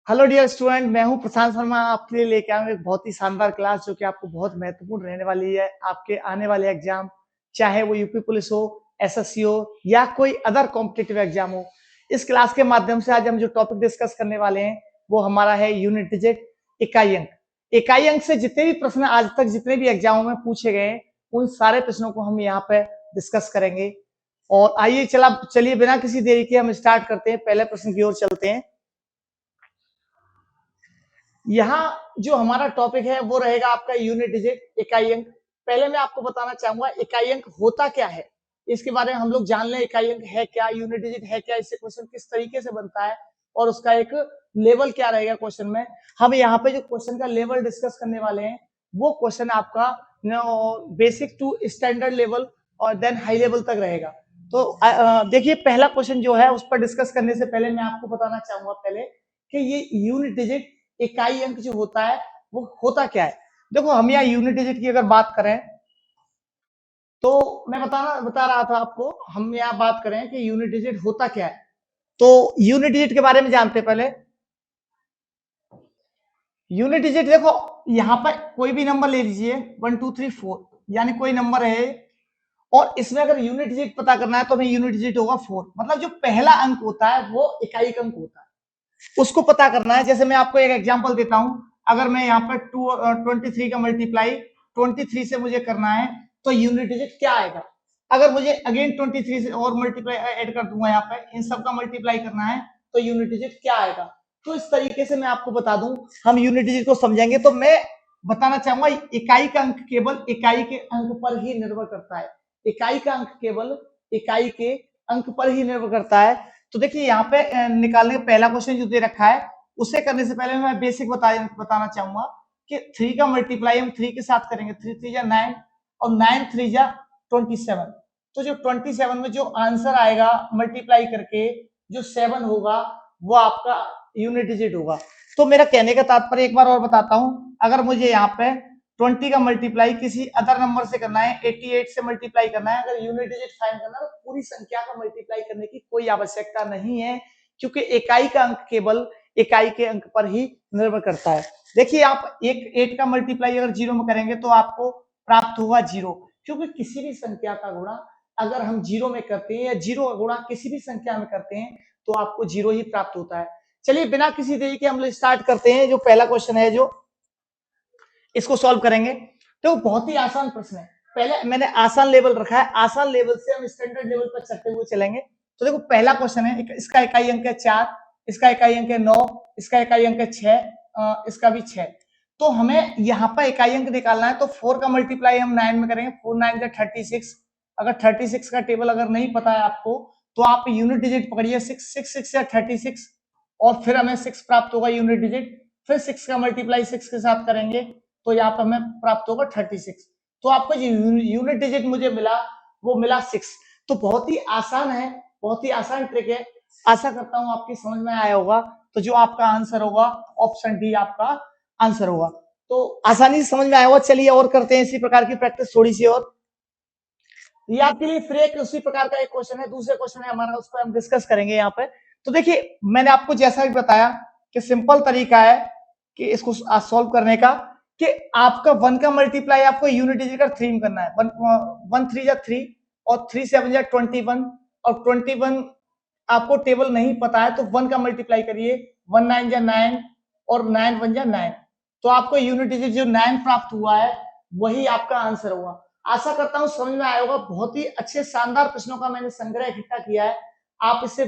Hello dear student, मैं हूं प्रशांत शर्मा। आपके लिए लेके आऊंगा एक बहुत ही शानदार क्लास जो कि आपको बहुत महत्वपूर्ण रहने वाली है आपके आने वाले एग्जाम, चाहे वो यूपी पुलिस हो, एसएससी हो या कोई अदर कॉम्पिटिटिव एग्जाम हो। इस क्लास के माध्यम से आज हम जो टॉपिक डिस्कस करने वाले हैं वो हमारा है यूनिट डिजिट, इकाई अंक। इकाई अंक से जितने भी प्रश्न आज तक जितने भी एग्जामों में पूछे गए हैं उन सारे प्रश्नों को हम यहाँ पे डिस्कस करेंगे। और आइए चलिए बिना किसी देरी के हम स्टार्ट करते हैं, पहले प्रश्न की ओर चलते हैं। यहाँ जो हमारा टॉपिक है वो रहेगा आपका यूनिट डिजिट, इकाई अंक। पहले मैं आपको बताना चाहूंगा इकाई अंक होता क्या है, इसके बारे में हम लोग जान लें। इकाई अंक है क्या, यूनिट डिजिट है क्या, इससे क्वेश्चन किस तरीके से बनता है और उसका एक लेवल क्या रहेगा क्वेश्चन में। हम यहाँ पे जो क्वेश्चन का लेवल डिस्कस करने वाले हैं वो क्वेश्चन आपका बेसिक टू स्टैंडर्ड लेवल और देन हाई लेवल तक रहेगा। तो देखिए, पहला क्वेश्चन जो है उस पर डिस्कस करने से पहले मैं आपको बताना चाहूंगा पहले कि ये यूनिट डिजिट, इकाई अंक जो होता है वो होता क्या है। देखो, हम यहाँ यूनिट डिजिट की अगर बात करें तो मैं बता रहा था आपको, हम यहाँ बात करें कि यूनिट डिजिट होता क्या है। तो यूनिट डिजिट के बारे में जानते हैं पहले। यूनिट डिजिट देखो, यहाँ पर कोई भी नंबर ले लीजिए, 1 2 3 4, यानी कोई नंबर है और इसमें अगर यूनिट डिजिट पता करना है तो हमें यूनिट डिजिट होगा 4। मतलब जो पहला अंक होता है वो इकाई अंक होता है, उसको पता करना है। जैसे मैं आपको एक एग्जांपल देता हूं, अगर मैं यहाँ पर 23 का मल्टीप्लाई 23 से मुझे करना है तो यूनिट डिजिट क्या आएगा। अगर मुझे अगेन 23 से और मल्टीप्लाई ऐड कर दूंगा, यहाँ पे इन सब का मल्टीप्लाई करना है तो यूनिट डिजिट क्या आएगा। तो इस तरीके से मैं आपको बता दूं, हम यूनिट डिजिट को समझेंगे। तो मैं बताना चाहूंगा इकाई का अंक केवल इकाई के अंक पर ही निर्भर करता है। इकाई का अंक केवल इकाई के अंक पर ही निर्भर करता है। तो देखिए, यहाँ पे निकालने का पहला क्वेश्चन जो दे रखा है उसे करने से पहले मैं बेसिक बताना चाहूंगा कि 3 का मल्टीप्लाई हम 3 के साथ करेंगे। 3 3 जा 9 और 9 3 जा 27। तो जो 27 में जो आंसर आएगा मल्टीप्लाई करके, जो 7 होगा वो आपका यूनिट डिजिट होगा। तो मेरा कहने का तात्पर्य एक बार और बताता हूं, अगर मुझे यहाँ पे 20 का मल्टीप्लाई किसी अदर नंबर से करना है, 88 से मल्टीप्लाई करना है, अगर यूनिट डिजिट फाइंड करना है तो पूरी संख्या का मल्टीप्लाई करने की कोई आवश्यकता नहीं है, क्योंकि इकाई का अंक केवल इकाई के अंक पर ही निर्भर करता है। देखिए, आप एक 8 का मल्टीप्लाई अगर 0 में करेंगे तो आपको प्राप्त होगा 0, क्योंकि किसी भी संख्या का गुणा अगर हम 0 में करते हैं या 0 का गुणा किसी भी संख्या में करते हैं तो आपको 0 ही प्राप्त होता है। चलिए बिना किसी देरी के हम लोग स्टार्ट करते हैं। जो पहला क्वेश्चन है जो इसको सॉल्व करेंगे तो बहुत ही आसान प्रश्न है। पहले मैंने आसान लेवल रखा है, आसान लेवल से हम स्टैंडर्ड लेवल पर चढ़ते हुए चलेंगे। तो देखो, पहला क्वेश्चन है, इसका इकाई अंक है 4, इसका इकाई अंक है 9, इसका इकाई अंक है 6, इसका भी 6। तो हमें यहाँ पर इकाई अंक निकालना है। तो 4 का मल्टीप्लाई हम 9 में करेंगे, 4 9 का 36। अगर 36 का टेबल अगर नहीं पता है आपको तो आप यूनिट डिजिट पकड़िए, 6 या 36 और फिर हमें 6 प्राप्त होगा यूनिट डिजिट। फिर 6 का मल्टीप्लाई 6 के साथ करेंगे तो यहाँ पर हमें प्राप्त होगा 36। तो आपको जो यूनिट डिजिट मुझे मिला वो मिला 6। तो बहुत ही आसान है, बहुत ही आसान ट्रिक है। आशा करता हूं आपकी समझ में आया होगा। तो जो आपका आंसर होगा ऑप्शन डी आपका आंसर होगा। तो आसानी से समझ में आया होगा। चलिए और करते हैं इसी प्रकार की प्रैक्टिस थोड़ी सी और। ये आपके लिए फिर एक उसी प्रकार का एक क्वेश्चन है, दूसरे क्वेश्चन है हमारा, उस पर हम डिस्कस करेंगे यहाँ पे। तो देखिए, मैंने आपको जैसा भी बताया कि सिंपल तरीका है कि इसको सॉल्व करने का, कि आपका 1 का मल्टीप्लाई आपको यूनिट डिजिट का 3 में करना है। 1 3 जा 3 और 3 7 जा 21 और 21 आपको टेबल नहीं पता है तो 1 का मल्टीप्लाई करिए, 1 9 जा 9 और 9 1 जा 9। तो आपको यूनिट डिजिट जो 9 प्राप्त हुआ है वही आपका आंसर होगा। आशा करता हूं समझ में आया होगा। बहुत ही अच्छे शानदार प्रश्नों का मैंने संग्रह इकट्ठा किया है, आप इसे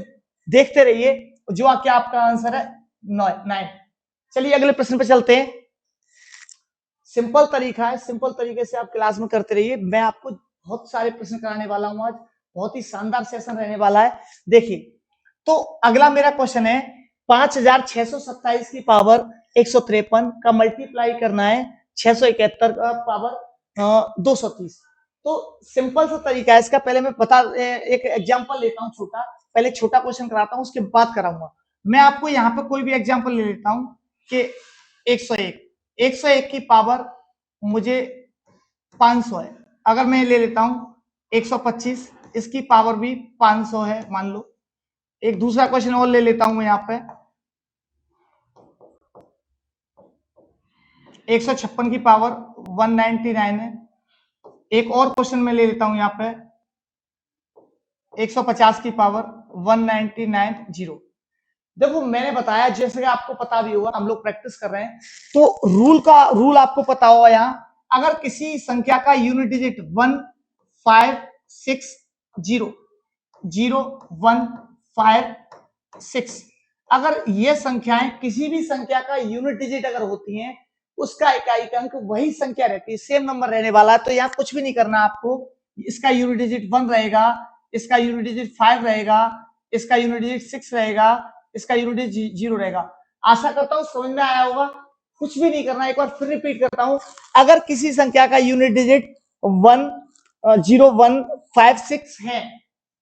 देखते रहिए। जो क्या आपका आंसर है 9। चलिए अगले प्रश्न पे चलते हैं। सिंपल तरीका है, सिंपल तरीके से आप क्लास में करते रहिए। मैं आपको बहुत सारे प्रश्न कराने वाला हूं आज, बहुत ही शानदार सेशन रहने वाला है। देखिए, तो अगला मेरा क्वेश्चन है, 5627 की पावर 153 का मल्टीप्लाई करना है 671 का पावर 230। तो सिंपल सा तरीका है इसका। पहले मैं एक एग्जांपल लेता हूं छोटा, पहले छोटा क्वेश्चन कराता हूं उसके बाद कराऊंगा। मैं आपको यहाँ पे कोई भी एग्जांपल ले लेता हूं कि 101 की पावर मुझे 500 है। अगर मैं ले लेता हूं 125, इसकी पावर भी 500 है मान लो। एक दूसरा क्वेश्चन और ले लेता हूं मैं यहाँ पे, 156 की पावर 199 है। एक और क्वेश्चन मैं ले लेता हूं यहाँ पे, 150 की पावर 1990। देखो मैंने बताया, जैसे कि आपको पता भी होगा, हम लोग प्रैक्टिस कर रहे हैं तो रूल आपको पता होगा। यहाँ अगर किसी संख्या का यूनिट डिजिट 1 5 6 0 0 1 5 6, अगर ये संख्याएं किसी भी संख्या का यूनिट डिजिट अगर होती हैं, उसका इकाई अंक वही संख्या रहती है, सेम नंबर रहने वाला है। तो यहाँ कुछ भी नहीं करना आपको, इसका यूनिट डिजिट 1 रहेगा, इसका यूनिट डिजिट 5 रहेगा, इसका यूनिट डिजिट 6 रहेगा, इसका यूनिट डिजिट 0 रहेगा। आशा करता हूं समझ में आया होगा। कुछ भी नहीं करना, एक बार फिर रिपीट करता हूं। अगर किसी संख्या का यूनिट डिजिट 1 0 1 5 6 है,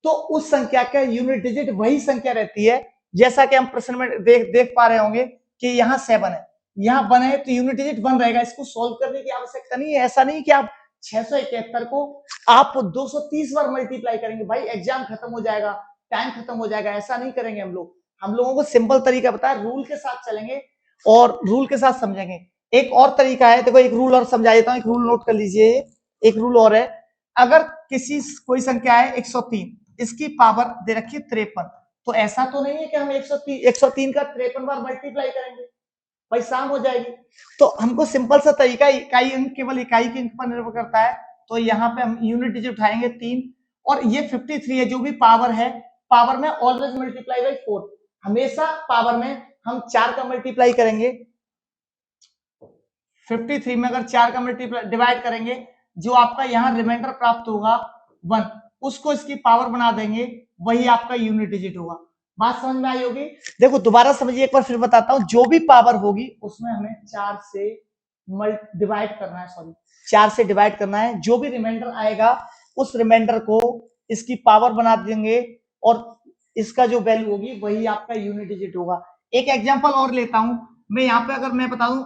तो उस संख्या का यूनिट डिजिट वही संख्या रहती है। जैसा कि हम प्रश्न में देख पा रहे होंगे कि यहाँ 7 है, यहाँ 1 है, तो यूनिट डिजिट 1 रहेगा। इसको सॉल्व करने की आवश्यकता नहीं है। ऐसा नहीं कि आप 671 को आप 230 बार मल्टीप्लाई करेंगे, भाई एग्जाम खत्म हो जाएगा, टाइम खत्म हो जाएगा। ऐसा नहीं करेंगे हम लोग। हम लोगों को सिंपल तरीका बताया, रूल के साथ चलेंगे और रूल के साथ समझेंगे। एक और तरीका है, देखो एक रूल और समझा देता हूं, एक रूल नोट कर लीजिए। एक रूल और है, अगर कोई संख्या है 103, इसकी पावर दे रखी है 53, तो ऐसा तो नहीं है कि हम 103 का 53 बार मल्टीप्लाई करेंगे, भाई शाम हो जाएगी। तो हमको सिंपल सा तरीका, इकाई अंक केवल इकाई के अंक पर निर्भर करता है। तो यहाँ पे हम यूनिट डिजिट उठाएंगे 3, और ये 53 है, जो भी पावर है, पावर में ऑलवेज मल्टीप्लाई बाई 4। हमेशा पावर में हम 4 का मल्टीप्लाई करेंगे। 53 में अगर 4 का मल्टीप्लाई डिवाइड करेंगे, जो आपका यहाँ रिमाइंडर प्राप्त होगा 1, उसको इसकी पावर बना देंगे, वही आपका यूनिट डिजिट होगा। बात समझ में आई होगी। देखो दोबारा समझिए, एक बार फिर बताता हूं। जो भी पावर होगी उसमें हमें 4 से डिवाइड करना है, सॉरी 4 से डिवाइड करना है। जो भी रिमाइंडर आएगा, उस रिमाइंडर को इसकी पावर बना देंगे, और इसका जो वैल्यू होगी वही आपका यूनिट डिजिट होगा। एक एग्जांपल और लेता हूं मैं यहाँ पे। अगर मैं बताऊं,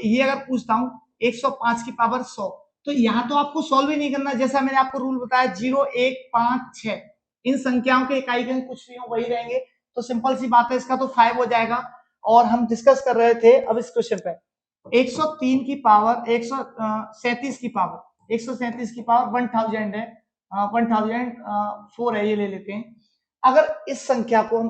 ये अगर पूछता हूं 105 की पावर 100, तो यहाँ तो आपको सॉल्व ही नहीं करना। जैसा मैंने आपको रूल बताया, 0 1 5 6, इन संख्याओं के इकाई अंक कुछ भी हो वही रहेंगे। तो सिंपल सी बात है, इसका तो 5 हो जाएगा। और हम डिस्कस कर रहे थे अब इस क्वेश्चन पे, 103 की पावर 137 की पावर 137 की पावर 1000 है, 1004 है, ये ले लेते हैं। अगर इस संख्या को हम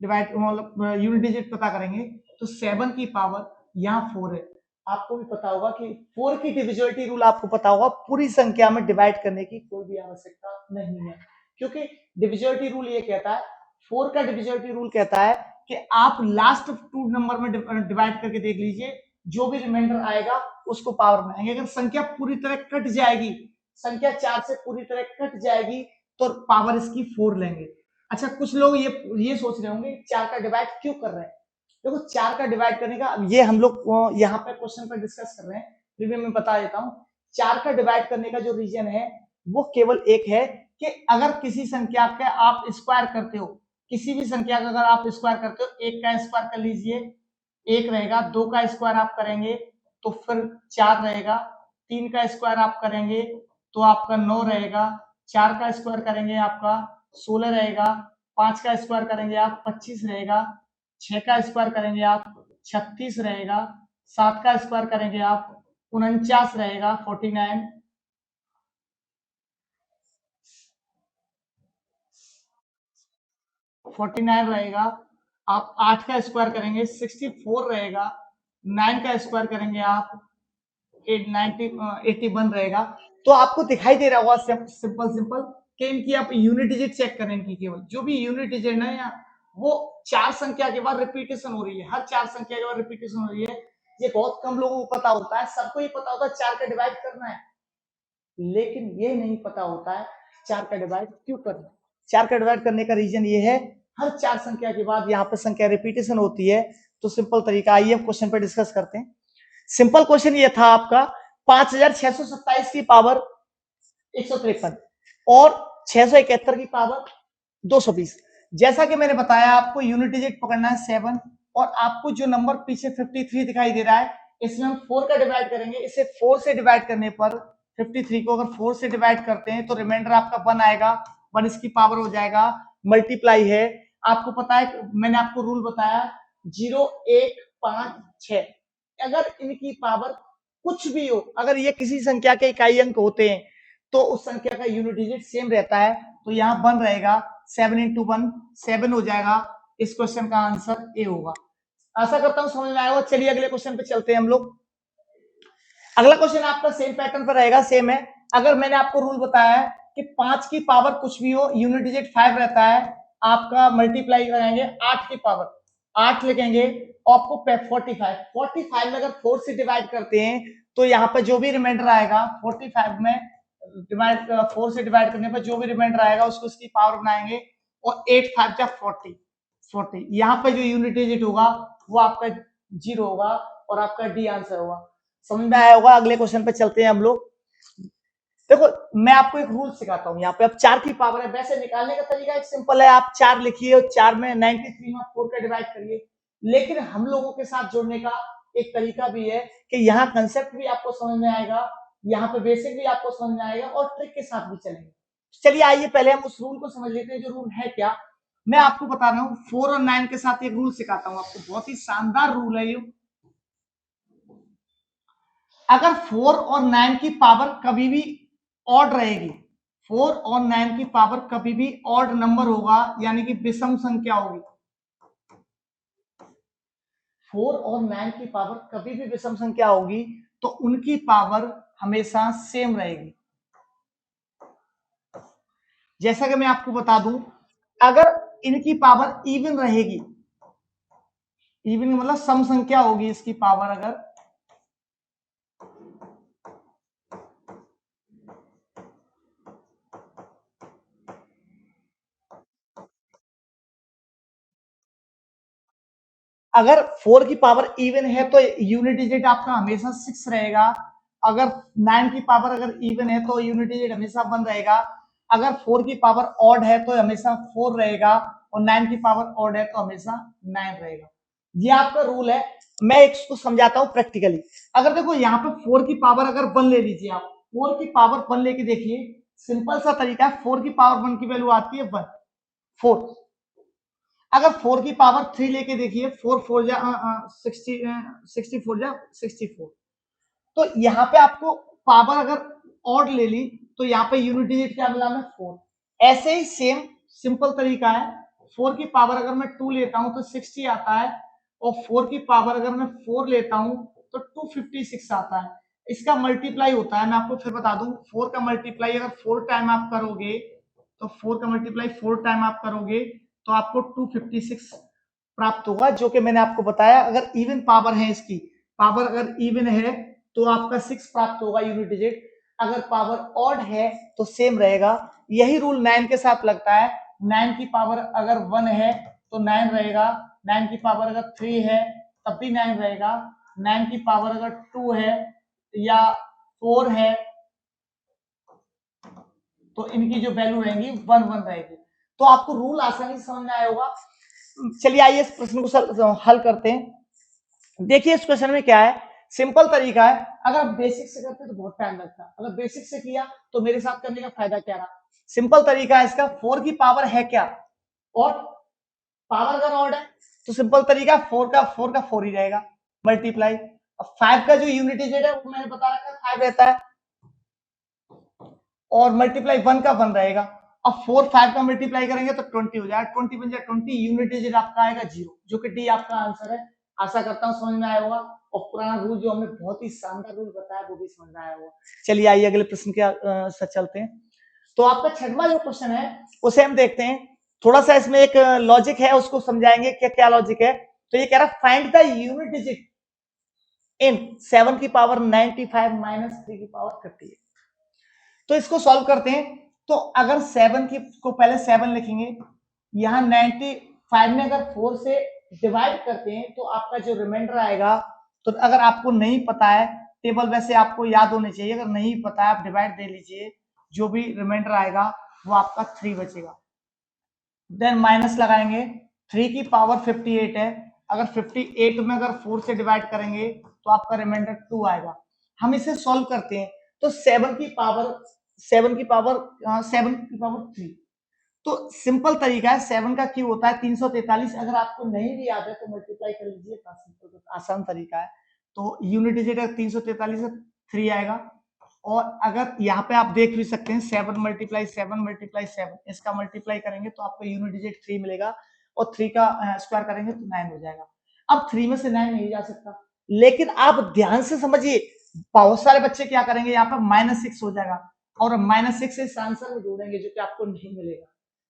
डिवाइड, मतलब यूनिट डिजिट पता करेंगे, तो 7 की पावर यहाँ 4 है। आपको भी पता होगा कि 4 की डिविजिबिलिटी रूल आपको पता होगा, पूरी संख्या में डिवाइड करने की कोई भी आवश्यकता नहीं है, क्योंकि डिविजिबिलिटी रूल ये कहता है, 4 का डिविजिबिलिटी रूल कहता है कि आप लास्ट 2 नंबर में डिवाइड करके देख लीजिए, जो भी रिमाइंडर आएगा उसको पावर बनाएंगे। अगर संख्या पूरी तरह कट जाएगी, संख्या 4 से पूरी तरह कट जाएगी, तो पावर इसकी 4 लेंगे। अच्छा, कुछ लोग ये सोच रहे होंगे 4 का डिवाइड क्यों कर रहे हैं। देखो 4 का डिवाइड करने का, ये हम लोग यहाँ पे क्वेश्चन पर डिस्कस कर रहे हैं, फिर भी मैं बता देता हूँ। 4 का डिवाइड करने का जो रीजन है वो केवल एक है, कि अगर किसी संख्या का आप स्क्वायर करते हो, किसी भी संख्या का अगर आप स्क्वायर करते हो, 1 का स्क्वायर कर लीजिए 1 रहेगा, 2 का स्क्वायर आप करेंगे तो फिर 4 रहेगा, 3 का स्क्वायर आप करेंगे तो आपका 9 रहेगा, 4 का स्क्वायर करेंगे आपका 16 रहेगा, 5 का स्क्वायर करेंगे आप 25 रहेगा, 6 का स्क्वायर करेंगे आप 36 रहेगा, 7 का स्क्वायर करेंगे आप 49 रहेगा 49, 49 रहेगा। आप 8 का स्क्वायर करेंगे 64 रहेगा, 9 का स्क्वायर करेंगे आप 81 रहेगा। तो आपको दिखाई दे रहा होगा सिंपल सिंपल कि इनकी आप यूनिट डिजिट चेक करें, इनकी केवल जो भी यूनिट डिजिट है या वो 4 संख्या के बाद रिपीटेशन हो रही है, हर 4 संख्या के बाद रिपीटेशन हो रही है। ये बहुत कम लोगों को पता होता है, सबको ये पता होता है 4 का डिवाइड करना है, लेकिन ये नहीं पता होता है 4 का डिवाइड क्यों करना है। 4 का डिवाइड करने का रीजन ये है, हर 4 संख्या के बाद यहाँ पे संख्या रिपीटेशन होती है। तो सिंपल तरीका, आइए हम क्वेश्चन पे डिस्कस करते हैं। सिंपल क्वेश्चन ये था आपका, 5627 की पावर 153 और 671 की पावर 220। जैसा कि मैंने बताया, आपको यूनिट डिजिट पकड़ना है 7, और आपको जो नंबर पीछे 53 दिखाई दे रहा है, इसमें हम 4 का डिवाइड करेंगे। इसे 4 से डिवाइड करने पर 53 को अगर 4 से डिवाइड करते हैं तो रिमाइंडर आपका 1 आएगा, 1 इसकी पावर हो जाएगा, मल्टीप्लाई है। आपको पता है, मैंने आपको रूल बताया 0 1 5 6, अगर इनकी पावर कुछ भी हो, अगर ये किसी संख्या के इकाई अंक होते हैं तो उस संख्या का यूनिट डिजिट सेम रहता है। तो यहाँ 1 रहेगा, 7 इंटू 1 7 हो जाएगा। इस क्वेश्चन का आंसर ए होगा। आशा करता हूं समझ में आया होगा। चलिए अगले क्वेश्चन पे चलते हैं हम लोग। अगला क्वेश्चन आपका सेम पैटर्न पर रहेगा, सेम है। अगर मैंने आपको रूल बताया है कि 5 की पावर कुछ भी हो, यूनिट डिजिट 5 रहता है, आपका मल्टीप्लाई कराएंगे 8 की पावर 8 लिखेंगे, आपको 45 में अगर 4 से डिवाइड करते हैं तो यहाँ पर जो भी रिमाइंडर आएगा 45 में डिवाइड 4 से डिवाइड करने पर जो भी रिमाइंडर आएगा उसको उसकी पावर बनाएंगे, और 8 5 जा 40 यहाँ पे जो यूनिट डिजिट होगा वो आपका 0 होगा और आपका डी आंसर होगा। समझ में आया होगा। अगले क्वेश्चन पे चलते हैं हम लोग। देखो मैं आपको एक रूल सिखाता हूँ। यहाँ पे अब 4 की पावर है, वैसे निकालने का तरीका एक सिंपल है, आप 4 लिखिए और 4 में 93 में 4 का डिवाइड करिए। लेकिन हम लोगों के साथ जोड़ने का एक तरीका भी है कि यहाँ कंसेप्ट भी आपको समझ में आएगा, यहाँ पे बेसिक भी आपको समझ में आएगा और ट्रिक के साथ भी चलेंगे। चलिए आइए पहले हम उस रूल को समझ लेते हैं। जो रूल है क्या, मैं आपको बता रहा हूँ 4 और 9 के साथ एक रूल सिखाता हूँ आपको, बहुत ही शानदार रूल है ये। अगर 4 और 9 की पावर कभी भी ऑड रहेगी, 4 और 9 की पावर कभी भी ऑड नंबर होगा, यानी कि विषम संख्या होगी। 4 और 9 की पावर कभी भी विषम संख्या होगी तो उनकी पावर हमेशा सेम रहेगी। जैसा कि मैं आपको बता दूं, अगर इनकी पावर इवन रहेगी, इवन मतलब सम संख्या होगी इसकी पावर, अगर 4 की पावर इवन है तो यूनिट डिजिट आपका हमेशा 6 रहेगा। अगर 9 की पावर अगर इवन है तो यूनिट डिजिट हमेशा 1 रहेगा। अगर 4 की पावर ऑड है तो हमेशा 4 रहेगा, और 9 की पावर ऑड है तो हमेशा 9 रहेगा। ये आपका रूल है। मैं इसको समझाता हूं प्रैक्टिकली। अगर देखो यहाँ पे 4 की पावर अगर 1 ले लीजिए आप, 4 की पावर 1 लेके देखिए, सिंपल सा तरीका है। 4 की पावर 1 की वैल्यू आती है 1 4। अगर 4 की पावर 3 लेके देखिए, 4 4 जा 64 जा 64। तो यहाँ पे आपको पावर अगर ऑड ले ली तो यहाँ पे यूनिट डिजिट क्या मिला में 4। ऐसे ही सेम सिंपल तरीका है, 4 की पावर अगर मैं 2 लेता हूं तो 60 आता है, और 4 की पावर अगर मैं 4 लेता हूं तो 256 आता है। इसका मल्टीप्लाई होता है, मैं आपको फिर बता दूं, 4 का मल्टीप्लाई अगर 4 टाइम आप करोगे तो 4 का मल्टीप्लाई 4 टाइम आप करोगे तो आपको 256 प्राप्त होगा, जो कि मैंने आपको बताया। अगर इवन पावर है, इसकी पावर अगर इवन है तो आपका 6 प्राप्त होगा यूनिट डिजिट। अगर पावर ऑड है तो सेम रहेगा। यही रूल 9 के साथ लगता है। 9 की पावर अगर 1 है तो 9 रहेगा, 9 की पावर अगर 3 है तब भी 9 रहेगा, 9 की पावर अगर 2 है या 4 है तो इनकी जो वैल्यू रहेंगी 1 1 रहेगी। तो आपको रूल आसानी से समझ में आया होगा। चलिए आइए इस प्रश्न को हल करते हैं। देखिए इस क्वेश्चन में क्या है, सिंपल तरीका है। अगर आप बेसिक से करते तो बहुत टाइम लगता, अगर बेसिक से किया तो मेरे साथ करने का फायदा क्या रहा। सिंपल तरीका है इसका, 4 की पावर है क्या और पावर अगर ऑड है तो सिंपल तरीका 4 का 4 ही रहेगा मल्टीप्लाई। अब 5 का जो यूनिट डिजिट है वो मैंने बता रखा है 5 रहता है, और मल्टीप्लाई 1 का 1 रहेगा। अब 4 5 का मल्टीप्लाई करेंगे तो 20 हो जाएगा, 20 बन जाए 20, यूनिट डिजिट आपका आएगा 0, जो कि डी आपका आंसर है। आशा करता हूं समझ में आया होगा, और पुराना रूल जो हमने बहुत ही शानदार रूल बताया वो भी समझ में आया होगा। चलिए आइए अगले प्रश्न के साथ चलते हैं। तो आपका छठवां जो क्वेश्चन है उसे हम देखते हैं। थोड़ा सा इसमें एक लॉजिक है, उसको समझाएंगे क्या क्या लॉजिक है। तो ये कह रहा है फाइंड द यूनिट डिजिट इन 7 की पावर 95 माइनस 3 की पावर 58। तो इसको सॉल्व करते हैं। तो अगर 7 की को पहले 7 लिखेंगे, यहां 95 में अगर 4 से डिवाइड करते हैं तो आपका जो रिमाइंडर आएगा, तो अगर आपको नहीं पता है टेबल, वैसे आपको याद होने चाहिए, अगर नहीं पता है आप डिवाइड दे लीजिए, जो भी रिमाइंडर आएगा वो आपका 3 बचेगा। देन माइनस लगाएंगे, 3 की पावर 58 है, अगर 58 में अगर 4 से डिवाइड करेंगे तो आपका रिमाइंडर 2 आएगा। हम इसे सॉल्व करते हैं। तो 7 की पावर 3। तो सिंपल तरीका है, 7 का क्यूब होता है 343। अगर आपको नहीं भी याद है तो मल्टीप्लाई कर लीजिए, आसान तरीका है। तो यूनिट डिजिट है 343 है 3 आएगा। और अगर यहाँ पे आप देख भी सकते हैं 7 मल्टीप्लाई 7 इसका मल्टीप्लाई करेंगे तो आपको यूनिट डिजिट 3 मिलेगा और 3 का स्क्वायर करेंगे तो 9 हो जाएगा। अब 3 में से 9 नहीं जा सकता, लेकिन आप ध्यान से समझिए, बहुत सारे बच्चे क्या करेंगे, यहाँ पर -6 हो जाएगा और -6 इस आंसर में जोड़ेंगे जो कि आपको नहीं मिलेगा।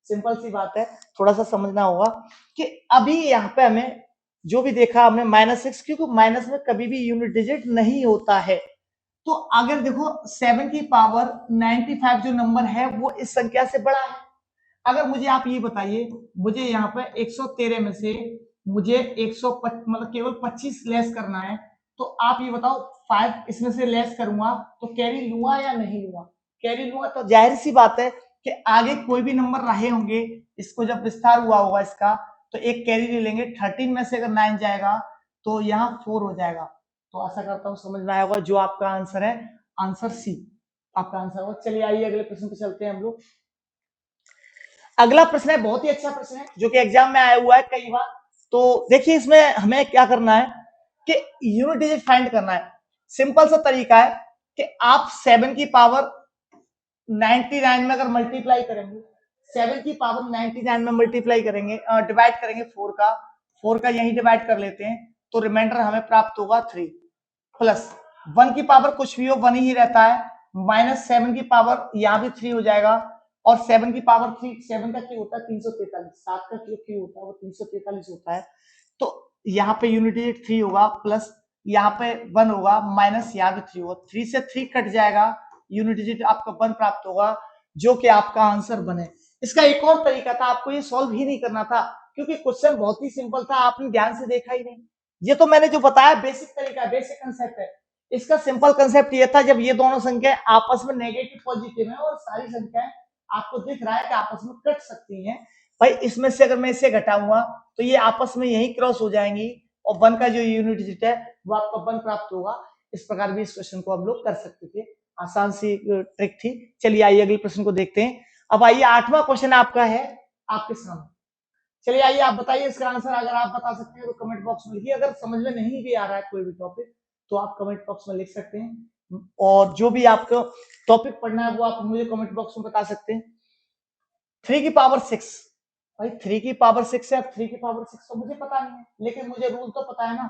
सिंपल सी बात है, थोड़ा सा समझना होगा कि अभी यहाँ पे हमें जो भी देखा हमने -6, क्योंकि माइनस में कभी भी यूनिट डिजिट नहीं होता है। तो अगर देखो 7 की पावर 95 जो नंबर है वो इस संख्या से बड़ा है। अगर मुझे आप ये बताइए, मुझे यहाँ पे 113 में से मुझे 100 मतलब केवल 25 लेस करना है, तो आप ये बताओ 5 इसमें से लेस करूंगा तो कैरी लूंगा या नहीं लूंगा? कैरी लूंगा तो जाहिर सी बात है कि आगे कोई भी नंबर रहे होंगे, इसको जब विस्तार हुआ होगा इसका तो एक कैरी ले लेंगे। 13 में से अगर 9 जाएगा तो यहाँ 4 हो जाएगा। तो आशा करता हूँ समझ में आया होगा, जो आपका आंसर है, आंसर सी आपका आंसर होगा। चलिए आइए अगले प्रश्न पे चलते हैं हम लोग। अगला प्रश्न है बहुत ही अच्छा प्रश्न है जो कि एग्जाम में आया हुआ है कई बार। तो देखिए इसमें हमें क्या करना है कि यूनिट डिजिट फाइंड करना है। सिंपल सा तरीका है कि आप 7 की पावर 99 में अगर मल्टीप्लाई करेंगे, 7 की पावर 99 में मल्टीप्लाई करेंगे, डिवाइड करेंगे 4 का यही डिवाइड कर लेते हैं तो रिमाइंडर हमें प्राप्त होगा 3 प्लस 1 की पावर कुछ भी हो 1 ही रहता है, -7 की पावर यहाँ भी 3 हो जाएगा और 7 की पावर 3, 7 का क्यों होता है 343, 7 का क्यों होता है वो 343 होता है। तो यहाँ पे यूनिट डिजिट 3 होगा प्लस यहाँ पे 1 होगा माइनस यहाँ भी 3 होगा, 3 से 3 कट जाएगा, यूनिट डिजिट आपका 1 प्राप्त होगा जो कि आपका आंसर बने। इसका एक और तरीका था, आपको ये सॉल्व ही नहीं करना था क्योंकि क्वेश्चन बहुत ही सिंपल था, आपने ध्यान से देखा ही नहीं। ये तो मैंने जो बताया बेसिक तरीका है, बेसिक कंसेप्ट है। इसका सिंपल कंसेप्ट ये था, जब ये दोनों संख्याएं आपस में नेगेटिव पॉजिटिव है और सारी संख्याएं आपको दिख रहा है कि आपस में कट सकती हैं, भाई इसमें से अगर मैं इसे घटाऊंगा तो ये आपस में यही क्रॉस हो जाएंगी और 1 का जो यूनिट डिजिट है वो आपका 1 प्राप्त होगा। इस प्रकार भी इस क्वेश्चन को हम लोग कर सकते थे, आसान सी ट्रिक थी। चलिए आइए अगले प्रश्न को देखते हैं। अब आइए 8वां क्वेश्चन आपका है आपके सामने। चलिए आइए आप बताइए इसका आंसर, अगर आप बता सकते हैं तो कमेंट बॉक्स में लिखिए, अगर समझ में नहीं भी आ रहा है कोई भी टॉपिक तो आप कमेंट बॉक्स में लिख सकते हैं और जो भी आपको टॉपिक पढ़ना है वो आप मुझे कमेंट बॉक्स में बता सकते हैं। 3 की पावर 6, भाई 3 की पावर 6 है, 3 की पावर 6 तो मुझे पता नहीं है, लेकिन मुझे रूल तो पता है ना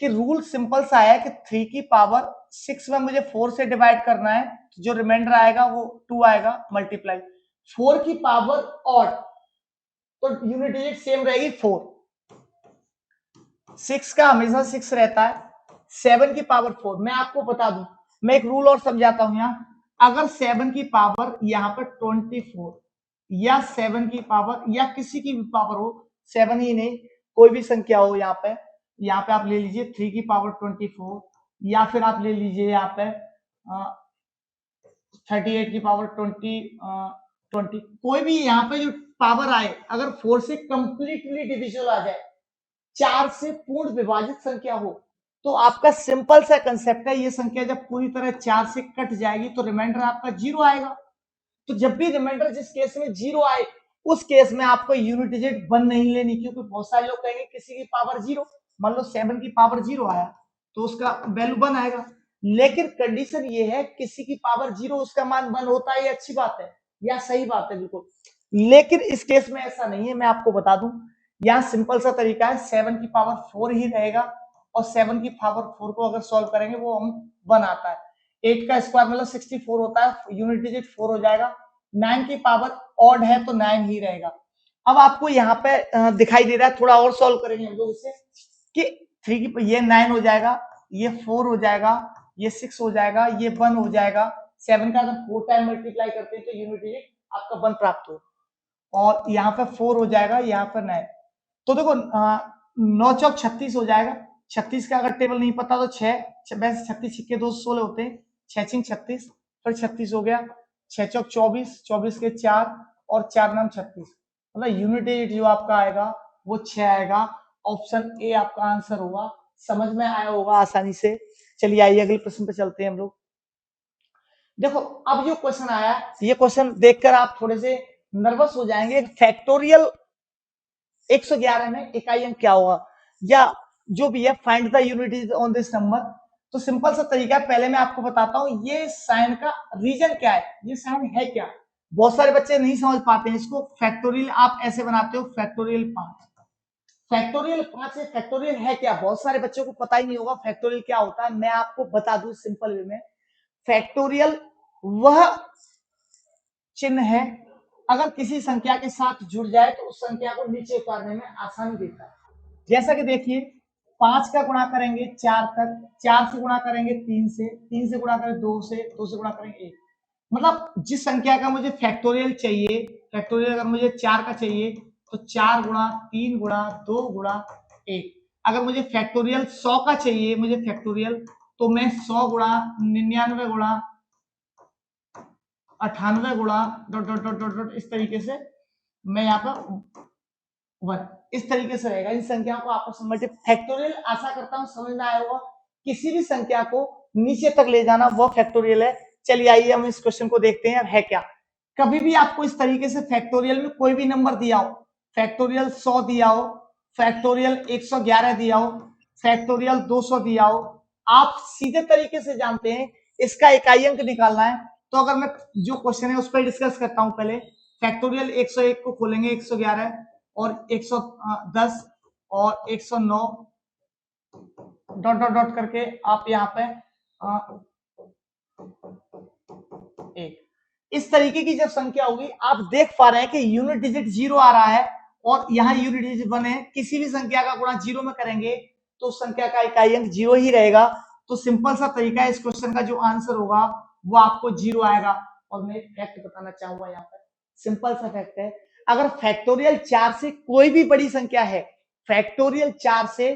कि रूल सिंपल सा है कि 3 की पावर 6 में मुझे 4 से डिवाइड करना है, जो रिमाइंडर आएगा वो 2 आएगा मल्टीप्लाई 4 की पावर ऑड, तो यूनिट डिजिट सेम रहेगी 4, 6 का हमेशा 6 रहता है, 7 की पावर 4। मैं आपको बता दूं, मैं एक रूल और समझाता हूं यहाँ, अगर 7 की पावर यहाँ पर 24 या 7 की पावर या किसी की भी पावर हो, 7 ही नहीं कोई भी संख्या हो, यहाँ पे आप ले लीजिए 3 की पावर 24 या फिर आप ले लीजिए यहाँ पे 38 की पावर 20, कोई भी यहाँ पे जो पावर आए, अगर 4 से कंप्लीटली डिविजिबल आ जाए, 4 से पूर्ण विभाजित संख्या हो, तो आपका सिंपल सा कंसेप्ट है, ये संख्या जब पूरी तरह 4 से कट जाएगी तो रिमाइंडर आपका 0 आएगा। तो जब भी रिमाइंडर जिस केस में 0 आए उस केस में आपको यूनिट डिजिट 1 नहीं लेनी, क्योंकि बहुत सारे लोग कहेंगे किसी की पावर 0, मान लो 7 की पावर 0 आया तो उसका वैल्यू 1 आएगा, लेकिन कंडीशन ये है किसी की पावर 0 उसका मान 1 होता है, ये अच्छी बात है या सही बात है बिल्कुल, लेकिन इस केस में ऐसा नहीं है। मैं आपको बता दूं, यहाँ सिंपल सा तरीका है, 7 की पावर 4 ही रहेगा और 7 की पावर 4 को अगर सॉल्व करेंगे वो हम 1 आता है, 8 का स्क्वायर मतलब 64 होता है, यूनिट डिजिट 4 हो जाएगा, 9 की पावर ऑड है तो 9 ही रहेगा। अब आपको यहाँ पे दिखाई दे रहा है, थोड़ा और सॉल्व करेंगे हम लोग इसे कि 3 की ये 9 हो जाएगा, ये 4 हो जाएगा, ये 6 हो जाएगा, ये 1 हो जाएगा, 7 का अगर 4 टाइम मल्टीप्लाई करते हैं तो यूनिट डिजिट आपका 1 प्राप्त हो, और यहाँ पे 4 हो जाएगा, यहाँ पर 9, तो देखो 9 चौक 36 हो जाएगा, 36 का अगर टेबल नहीं पता तो 6 वैसे 36 सिक्के 2 16 होते हैं, 6 छिंग 36 फिर 36 हो गया, 6 चौक 24, 24 के 4 और 4 नाम 36, मतलब यूनिट डिजिट जो आपका आएगा वो 6 आएगा। ऑप्शन ए आपका आंसर होगा। समझ में आया होगा आसानी से। चलिए आइए अगले प्रश्न पे चलते हैं हम लोग। देखो अब जो क्वेश्चन आया, ये क्वेश्चन देखकर आप थोड़े से नर्वस हो जाएंगे। फैक्टोरियल 111 में इकाई अंक क्या होगा, या जो भी है, find the unit digit on this number. तो सिंपल सा तरीका है, पहले मैं आपको बताता हूं ये साइन का रीजन क्या है, ये साइन है क्या। बहुत सारे बच्चे नहीं समझ पाते हैं इसको। फैक्टोरियल आप ऐसे बनाते हो, फैक्टोरियल 5, फैक्टोरियल 5 है, फैक्टोरियल है क्या, बहुत सारे बच्चों को पता ही नहीं होगा फैक्टोरियल क्या होता है। मैं आपको बता दूं सिंपल वे में, फैक्टोरियल वह चिन्ह है अगर किसी संख्या के साथ जुड़ जाए तो उस संख्या को नीचे उतारने में आसानी देता है। जैसा कि देखिए 5 का गुणा करेंगे 4 तक, 4 से गुणा करेंगे 3 से, 3 से गुणा करेंगे 2 से, 2 से गुणा करेंगे 1। मतलब जिस संख्या का मुझे फैक्टोरियल चाहिए, फैक्टोरियल अगर मुझे 4 का चाहिए तो 4 गुणा 3 गुणा 2 गुणा 1। अगर मुझे फैक्टोरियल 100 का चाहिए, मुझे फैक्टोरियल, तो मैं 100 गुणा 99 गुणा 98 गुणा dot dot dot dot dot इस तरीके से मैं यहाँ पर 1 इस तरीके से रहेगा। इन संख्याओं को आपस में मल्टी फैक्टोरियल, आशा करता हूं समझ में आया होगा। किसी भी संख्या को नीचे तक ले जाना वो फैक्टोरियल है। चलिए आइए हम इस क्वेश्चन को देखते हैं है क्या। कभी भी आपको इस तरीके से फैक्टोरियल में कोई भी नंबर दिया हो, फैक्टोरियल 100 दिया हो, फैक्टोरियल 111 दिया हो, फैक्टोरियल 200 दिया हो, आप सीधे तरीके से जानते हैं इसका इकाई अंक निकालना है। तो अगर मैं जो क्वेश्चन है उस पर डिस्कस करता हूं पहले। फैक्टोरियल 101 को खोलेंगे, 111 और 110 और 109 डॉट डॉट डॉट करके आप यहाँ पे एक इस तरीके की जब संख्या होगी, आप देख पा रहे हैं कि यूनिट डिजिट 0 आ रहा है और यहाँ यूनिट डिजिट 1 है। किसी भी संख्या का गुणा 0 में करेंगे तो उस संख्या का इकाई अंक 0 ही रहेगा। तो सिंपल सा तरीका है, इस क्वेश्चन का जो आंसर होगा वो आपको 0 आएगा। और मैं फैक्ट बताना चाहूंगा यहाँ पर, सिंपल सा फैक्ट है, अगर फैक्टोरियल 4 से कोई भी बड़ी संख्या है, फैक्टोरियल 4 से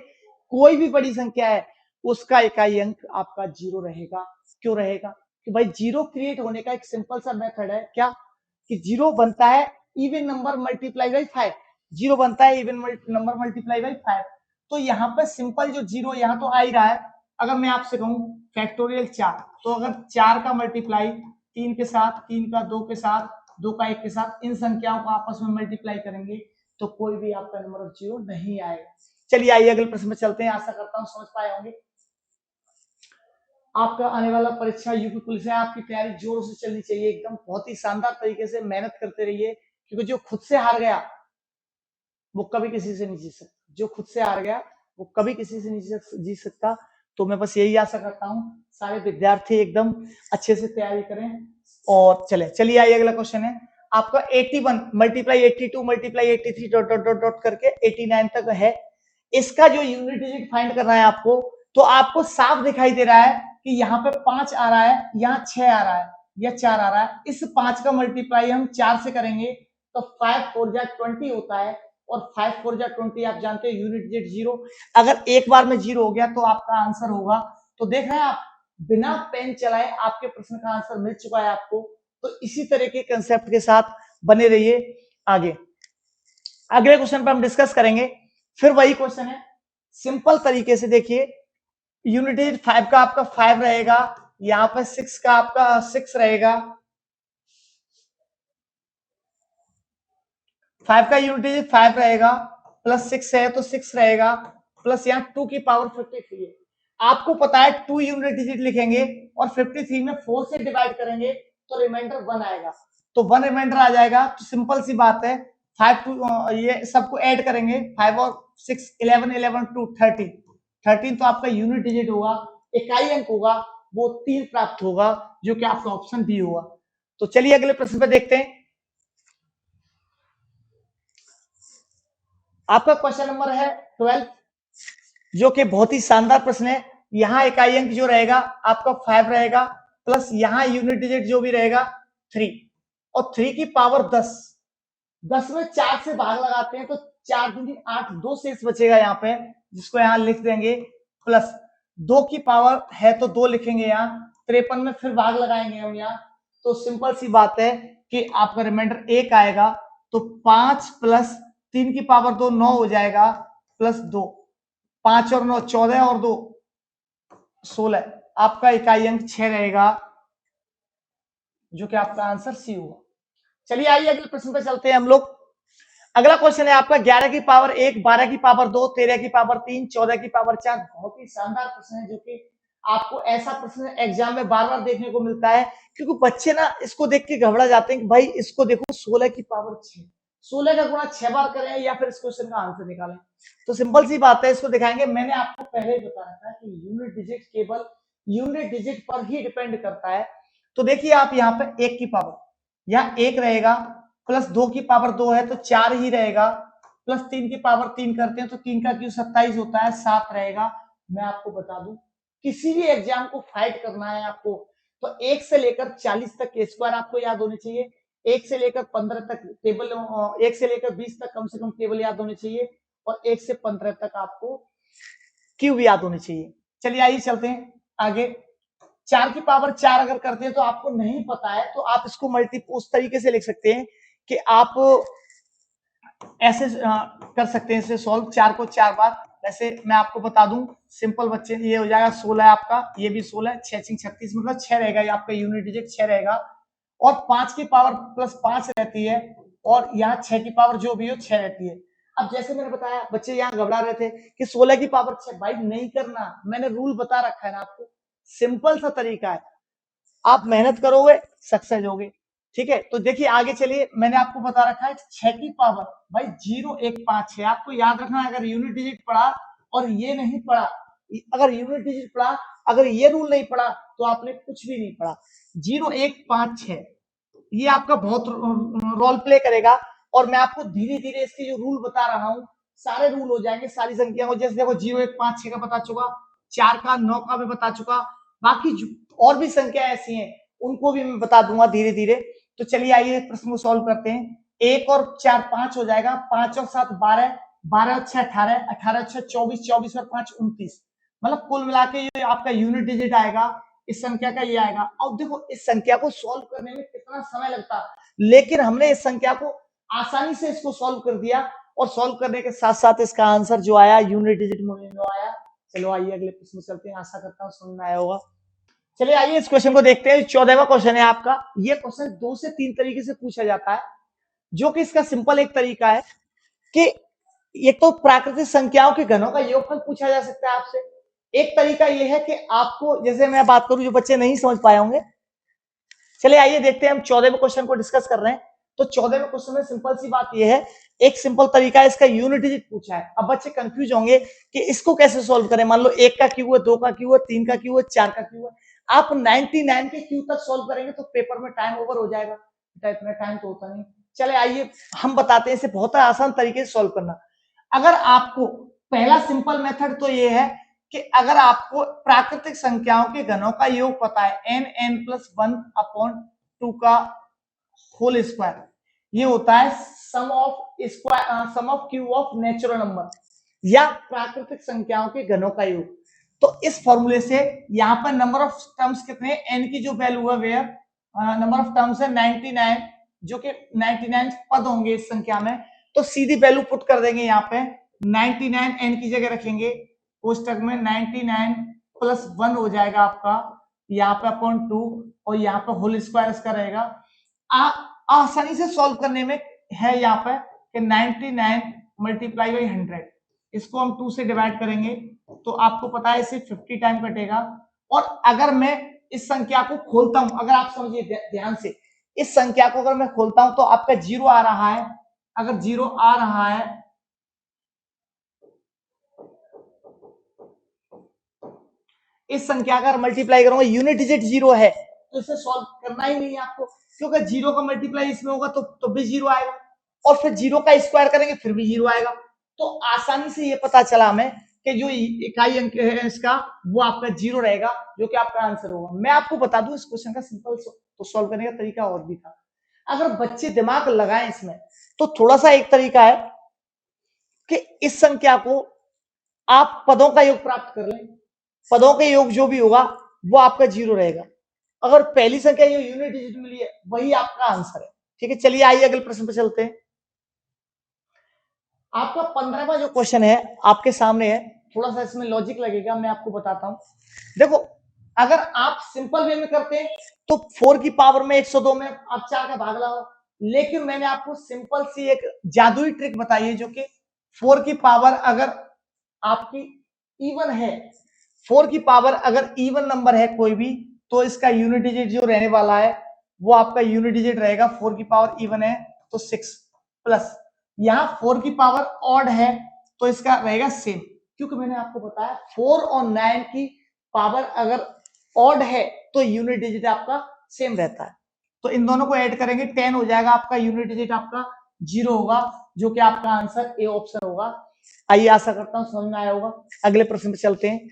कोई भी बड़ी संख्या है, उसका इकाई अंक आपका 0 रहेगा। क्यों रहेगा? कि भाई 0 क्रिएट होने का एक सिंपल सा मेथड है, क्या कि 0 बनता है इवन नंबर मल्टीप्लाई बाई 5, 0 बनता है इवन नंबर मल्टीप्लाई बाई 5। तो यहाँ पर सिंपल जो 0 यहाँ तो आ ही रहा है। अगर मैं आपसे कहूं फैक्टोरियल 4, तो अगर 4 का मल्टीप्लाई 3 के साथ, 3 का 2 के साथ, 2 का 1 के साथ, इन संख्याओं को आपस में मल्टीप्लाई करेंगे तो कोई भी आपका नंबर ऑफ 0 नहीं आएगा। चलिए आइए अगले प्रश्न में चलते हैं। आशा करता हूं समझ पाए होंगे। आपका आने वाला परीक्षा यूपी पुलिस है, आपकी तैयारी जोरों से चलनी चाहिए, एकदम बहुत ही शानदार तरीके से मेहनत करते रहिए। क्योंकि जो खुद से हार गया वो कभी किसी से नहीं जीत सकता, जो खुद से हार गया वो कभी किसी से नहीं जीत सकता। तो मैं बस यही आशा करता हूँ सारे विद्यार्थी एकदम अच्छे से तैयारी करें। और चलिए आइए अगला क्वेश्चन है आपका 81 multiply 82 multiply 83 dot dot dot dot करके 89 तक है। इसका जो यूनिट डिजिट फाइंड करना है आपको, तो आपको साफ दिखाई दे रहा है कि यहाँ पे 5 आ रहा है, यहाँ 6 आ रहा है, या 4 आ रहा है। इस 5 का मल्टीप्लाई हम 4 से करेंगे तो 5 4 जा 20 होता है, और 5 4 जा 20 आप जानते हो यूनिट डिजिट 0। अगर एक बार में 0 हो गया तो आपका आंसर होगा। तो देख रहे हैं आप, बिना पेन चलाए आपके प्रश्न का आंसर मिल चुका है आपको। तो इसी तरह के कंसेप्ट के साथ बने रहिए। आगे अगले क्वेश्चन पर हम डिस्कस करेंगे। फिर वही क्वेश्चन है, सिंपल तरीके से देखिए, यूनिट डिजिट 5 का आपका 5 रहेगा, यहाँ पर 6 का आपका 6 रहेगा, 5 का यूनिट डिजिट 5 रहेगा, प्लस 6 है तो 6 रहेगा, प्लस यहाँ 2 की पावर 53 है। आपको पता है 2 यूनिट डिजिट लिखेंगे और 53 में 4 से डिवाइड करेंगे तो रिमाइंडर 1 आएगा। तो 1 रिमाइंडर आ जाएगा। तो सिंपल सी बात है, 5 टू ये सबको ऐड करेंगे, 5 और 6 11 11 टू 13, 13 तो आपका यूनिट डिजिट होगा, इकाई अंक होगा, वो 3 प्राप्त होगा, जो कि आपका ऑप्शन बी होगा। तो चलिए अगले प्रश्न पे देखते हैं। आपका क्वेश्चन नंबर है 12, जो कि बहुत ही शानदार प्रश्न है। यहां इकाई अंक जो रहेगा आपका 5 रहेगा, प्लस यहां यूनिट डिजिट जो भी रहेगा 3, और 3 की पावर 10, 10 में 4 से भाग लगाते हैं तो 4 दूनी 8, 2 शेष बचेगा यहाँ पे, जिसको यहाँ लिख देंगे, प्लस 2 की पावर है तो 2 लिखेंगे यहाँ, 53 में फिर भाग लगाएंगे हम यहाँ। तो सिंपल सी बात है कि आपका रिमाइंडर 1 आएगा। तो 5 प्लस 3 की पावर 2 9 हो जाएगा, प्लस 2, 5 और 9 14 और 2 16, आपका इकाई अंक 6 रहेगा, जो कि आपका आंसर सी होगा। चलिए आइए अगले प्रश्न पे चलते हैं हम लोग। अगला क्वेश्चन है आपका 11 की पावर 1, 12 की पावर 2, 13 की पावर 3, 14 की पावर 4। बहुत ही शानदार प्रश्न है, जो कि आपको ऐसा प्रश्न एग्जाम में बार बार देखने को मिलता है, क्योंकि बच्चे ना इसको देख के घबरा जाते हैं कि भाई इसको देखो 16 की पावर 6, 16 का गुणा 6 बार करें या फिर इस क्वेश्चन का आंसर निकालें। तो सिंपल सी बात है, इसको दिखाएंगे। मैंने आपको पहले ही बताया था कि यूनिट डिजिट केवल यूनिट डिजिट पर ही डिपेंड करता है। तो देखिए आप यहाँ पे 1 की पावर, यहाँ 1 रहेगा, प्लस 2 की पावर 2 है तो 4 ही रहेगा, प्लस 3 की पावर 3 करते हैं तो 3 का क्यू 27 होता है, 7 रहेगा। मैं आपको बता दूं, किसी भी एग्जाम को फाइट करना है आपको, तो 1 से लेकर 40 तक के स्क्वायर आपको याद होने चाहिए, 1 से लेकर 15 तक टेबल, 1 से लेकर 20 तक कम से कम टेबल याद होने चाहिए, और 1 से 15 तक आपको क्यूब याद होने चाहिए। चलिए आइए चलते हैं आगे। 4 की पावर 4 अगर करते हैं तो आपको नहीं पता है, तो आप इसको मल्टी उस तरीके से लिख सकते हैं कि आप ऐसे कर सकते हैं इसे सॉल्व, 4 को 4 बार। वैसे मैं आपको बता दूं, सिंपल बच्चे, ये हो जाएगा 16 है आपका, ये भी 16 है, 6 36, मतलब 6 रहेगा, ये आपका यूनिट डिजिट 6 रहेगा। और 5 की पावर प्लस 5 रहती है, और यहाँ 6 की पावर जो भी हो 6 रहती है। अब जैसे मैंने बताया, बच्चे यहाँ घबरा रहे थे कि 16 की पावर 6, भाई नहीं करना, मैंने रूल बता रखा है ना आपको, सिंपल सा तरीका है, आप मेहनत करोगे सक्सेस होगे। ठीक है, तो देखिए आगे चलिए, मैंने आपको बता रखा है 6 की पावर, भाई 0 1 5 6, आपको याद रखना है। अगर यूनिट डिजिट पढ़ा और ये नहीं पढ़ा, अगर यूनिट डिजिट पढ़ा, अगर ये रूल नहीं पढ़ा, तो आपने कुछ भी नहीं पढ़ा। 0 1 5 6 ये आपका बहुत रोल प्ले करेगा, और मैं आपको धीरे धीरे इसके जो रूल बता रहा हूं, सारे रूल हो जाएंगे सारी संख्या को। जैसे देखो 0 1 5 6 का बता चुका, 4 का 9 का मैं बता चुका, बाकी और भी संख्या ऐसी हैं उनको भी मैं बता दूंगा धीरे धीरे। तो चलिए आइए प्रश्न को सॉल्व करते हैं। 1 और 4 5 हो जाएगा, 5 और 7 12, 12 और 6 18, 18 और 6 24, 24 और 5 29, मतलब कुल मिला के ये आपका यूनिट डिजिट आएगा, इस संख्या का ये आएगा। अब देखो इस संख्या को सॉल्व करने में कितना समय लगता, लेकिन हमने इस संख्या को आसानी से इसको सॉल्व कर दिया, और सॉल्व करने के साथ साथ इसका आंसर जो आया यूनिट डिजिट में आया। चलो आइए अगले प्रश्न चलते हैं, आशा करता हूँ समझ में आया होगा। चलिए आइए इस क्वेश्चन को देखते हैं। 14वां क्वेश्चन है आपका। ये क्वेश्चन 2 से 3 तरीके से पूछा जाता है, जो कि इसका सिंपल एक तरीका है कि एक तो प्राकृतिक संख्याओं के घनों का योगफल पूछा जा सकता है आपसे। एक तरीका यह है कि आपको, जैसे मैं बात करूं, जो बच्चे नहीं समझ पाए होंगे, चलिए आइए देखते हैं, हम 14वें क्वेश्चन को डिस्कस कर रहे हैं। तो 14वें क्वेश्चन में सिंपल सी बात यह है, एक सिंपल तरीका है, इसका यूनिट डिजिट पूछा है। अब बच्चे कंफ्यूज होंगे कि इसको कैसे सॉल्व करें। मान लो 1 का क्यू है, 2 का क्यू है, 3 का क्यू है, 4 का क्यू है, आप 99 के क्यू तक सॉल्व करेंगे तो पेपर में टाइम ओवर हो जाएगा, इतना टाइम तो होता नहीं। चले आइए हम बताते हैं इसे बहुत आसान तरीके से सॉल्व करना। अगर आपको पहला सिंपल मेथड तो ये है कि अगर आपको प्राकृतिक संख्याओं के घनों का योग पता है, n+1/2 का होल स्क्वायर, ये होता है sum of cube of natural number, या प्राकृतिक संख्याओं के घनों का योग। तो इस फॉर्मूले से यहाँ पर नंबर ऑफ टर्म्स कितने, n की जो वैल्यू है, वेयर नंबर ऑफ टर्म्स है 99, जो कि 99 पद होंगे इस संख्या में, तो सीधी वैल्यू पुट कर देंगे यहाँ पे 99, n की जगह रखेंगे कोष्टक में 99 प्लस 1 हो जाएगा आपका यहाँ पे अपॉन 2, और यहाँ पे होल स्क्वायर इसका रहेगा। आसानी से सॉल्व करने में है यहाँ पे कि 99 मल्टीप्लाई बाई 100, इसको हम 2 से डिवाइड करेंगे तो आपको पता है इसे 50 टाइम कटेगा। और अगर मैं इस संख्या को खोलता हूं, अगर आप समझिए ध्यान से, इस संख्या को अगर मैं खोलता हूं तो आपका 0 आ रहा है, अगर 0 आ रहा है इस संख्या का मल्टीप्लाई करूंगा, यूनिट डिजिट 0 है तो इसे सॉल्व करना ही नहीं है आपको, क्योंकि 0 का मल्टीप्लाई इसमें होगा तो भी 0 आएगा, और फिर 0 का स्क्वायर करेंगे फिर भी 0 आएगा। तो आसानी से ये पता चला हमें कि जो इकाई अंक है इसका वो आपका 0 रहेगा, जो कि आपका आंसर होगा। मैं आपको बता दूं इस क्वेश्चन का सिंपल तो सॉल्व करने का तरीका और भी था, अगर बच्चे दिमाग लगाएं इसमें तो थोड़ा सा एक तरीका है कि इस संख्या को आप पदों का योग प्राप्त कर लें, पदों के योग जो भी होगा वो आपका 0 रहेगा। अगर पहली संख्या ये यूनिट डिजिट मिली है वही आपका आंसर है। ठीक है, चलिए आइए अगले प्रश्न पे चलते हैं। आपका 15वां जो क्वेश्चन है आपके सामने है, थोड़ा सा इसमें लॉजिक लगेगा, मैं आपको बताता हूं। देखो अगर आप सिंपल वे में करते हैं तो 4 की पावर में 102 में आप 4 का भाग लगाओ, लेकिन मैंने आपको सिंपल सी एक जादुई ट्रिक बताई है, जो कि 4 की पावर अगर आपकी इवन है, 4 की पावर अगर इवन नंबर है कोई भी, तो इसका यूनिट डिजिट जो रहने वाला है वो आपका यूनिट डिजिट रहेगा। 4 की पावर इवन है तो 6 प्लस, यहां 4 की पावर ऑड है तो इसका रहेगा सेम, क्योंकि मैंने आपको बताया 4 और 9 की पावर अगर ऑड है तो यूनिट डिजिट आपका सेम रहता है। तो इन दोनों को ऐड करेंगे 10 हो जाएगा, आपका यूनिट डिजिट आपका 0 होगा, जो कि आपका आंसर ए ऑप्शन होगा। आइए, आशा करता हूं समझ में आया होगा। अगले प्रश्न पे चलते हैं।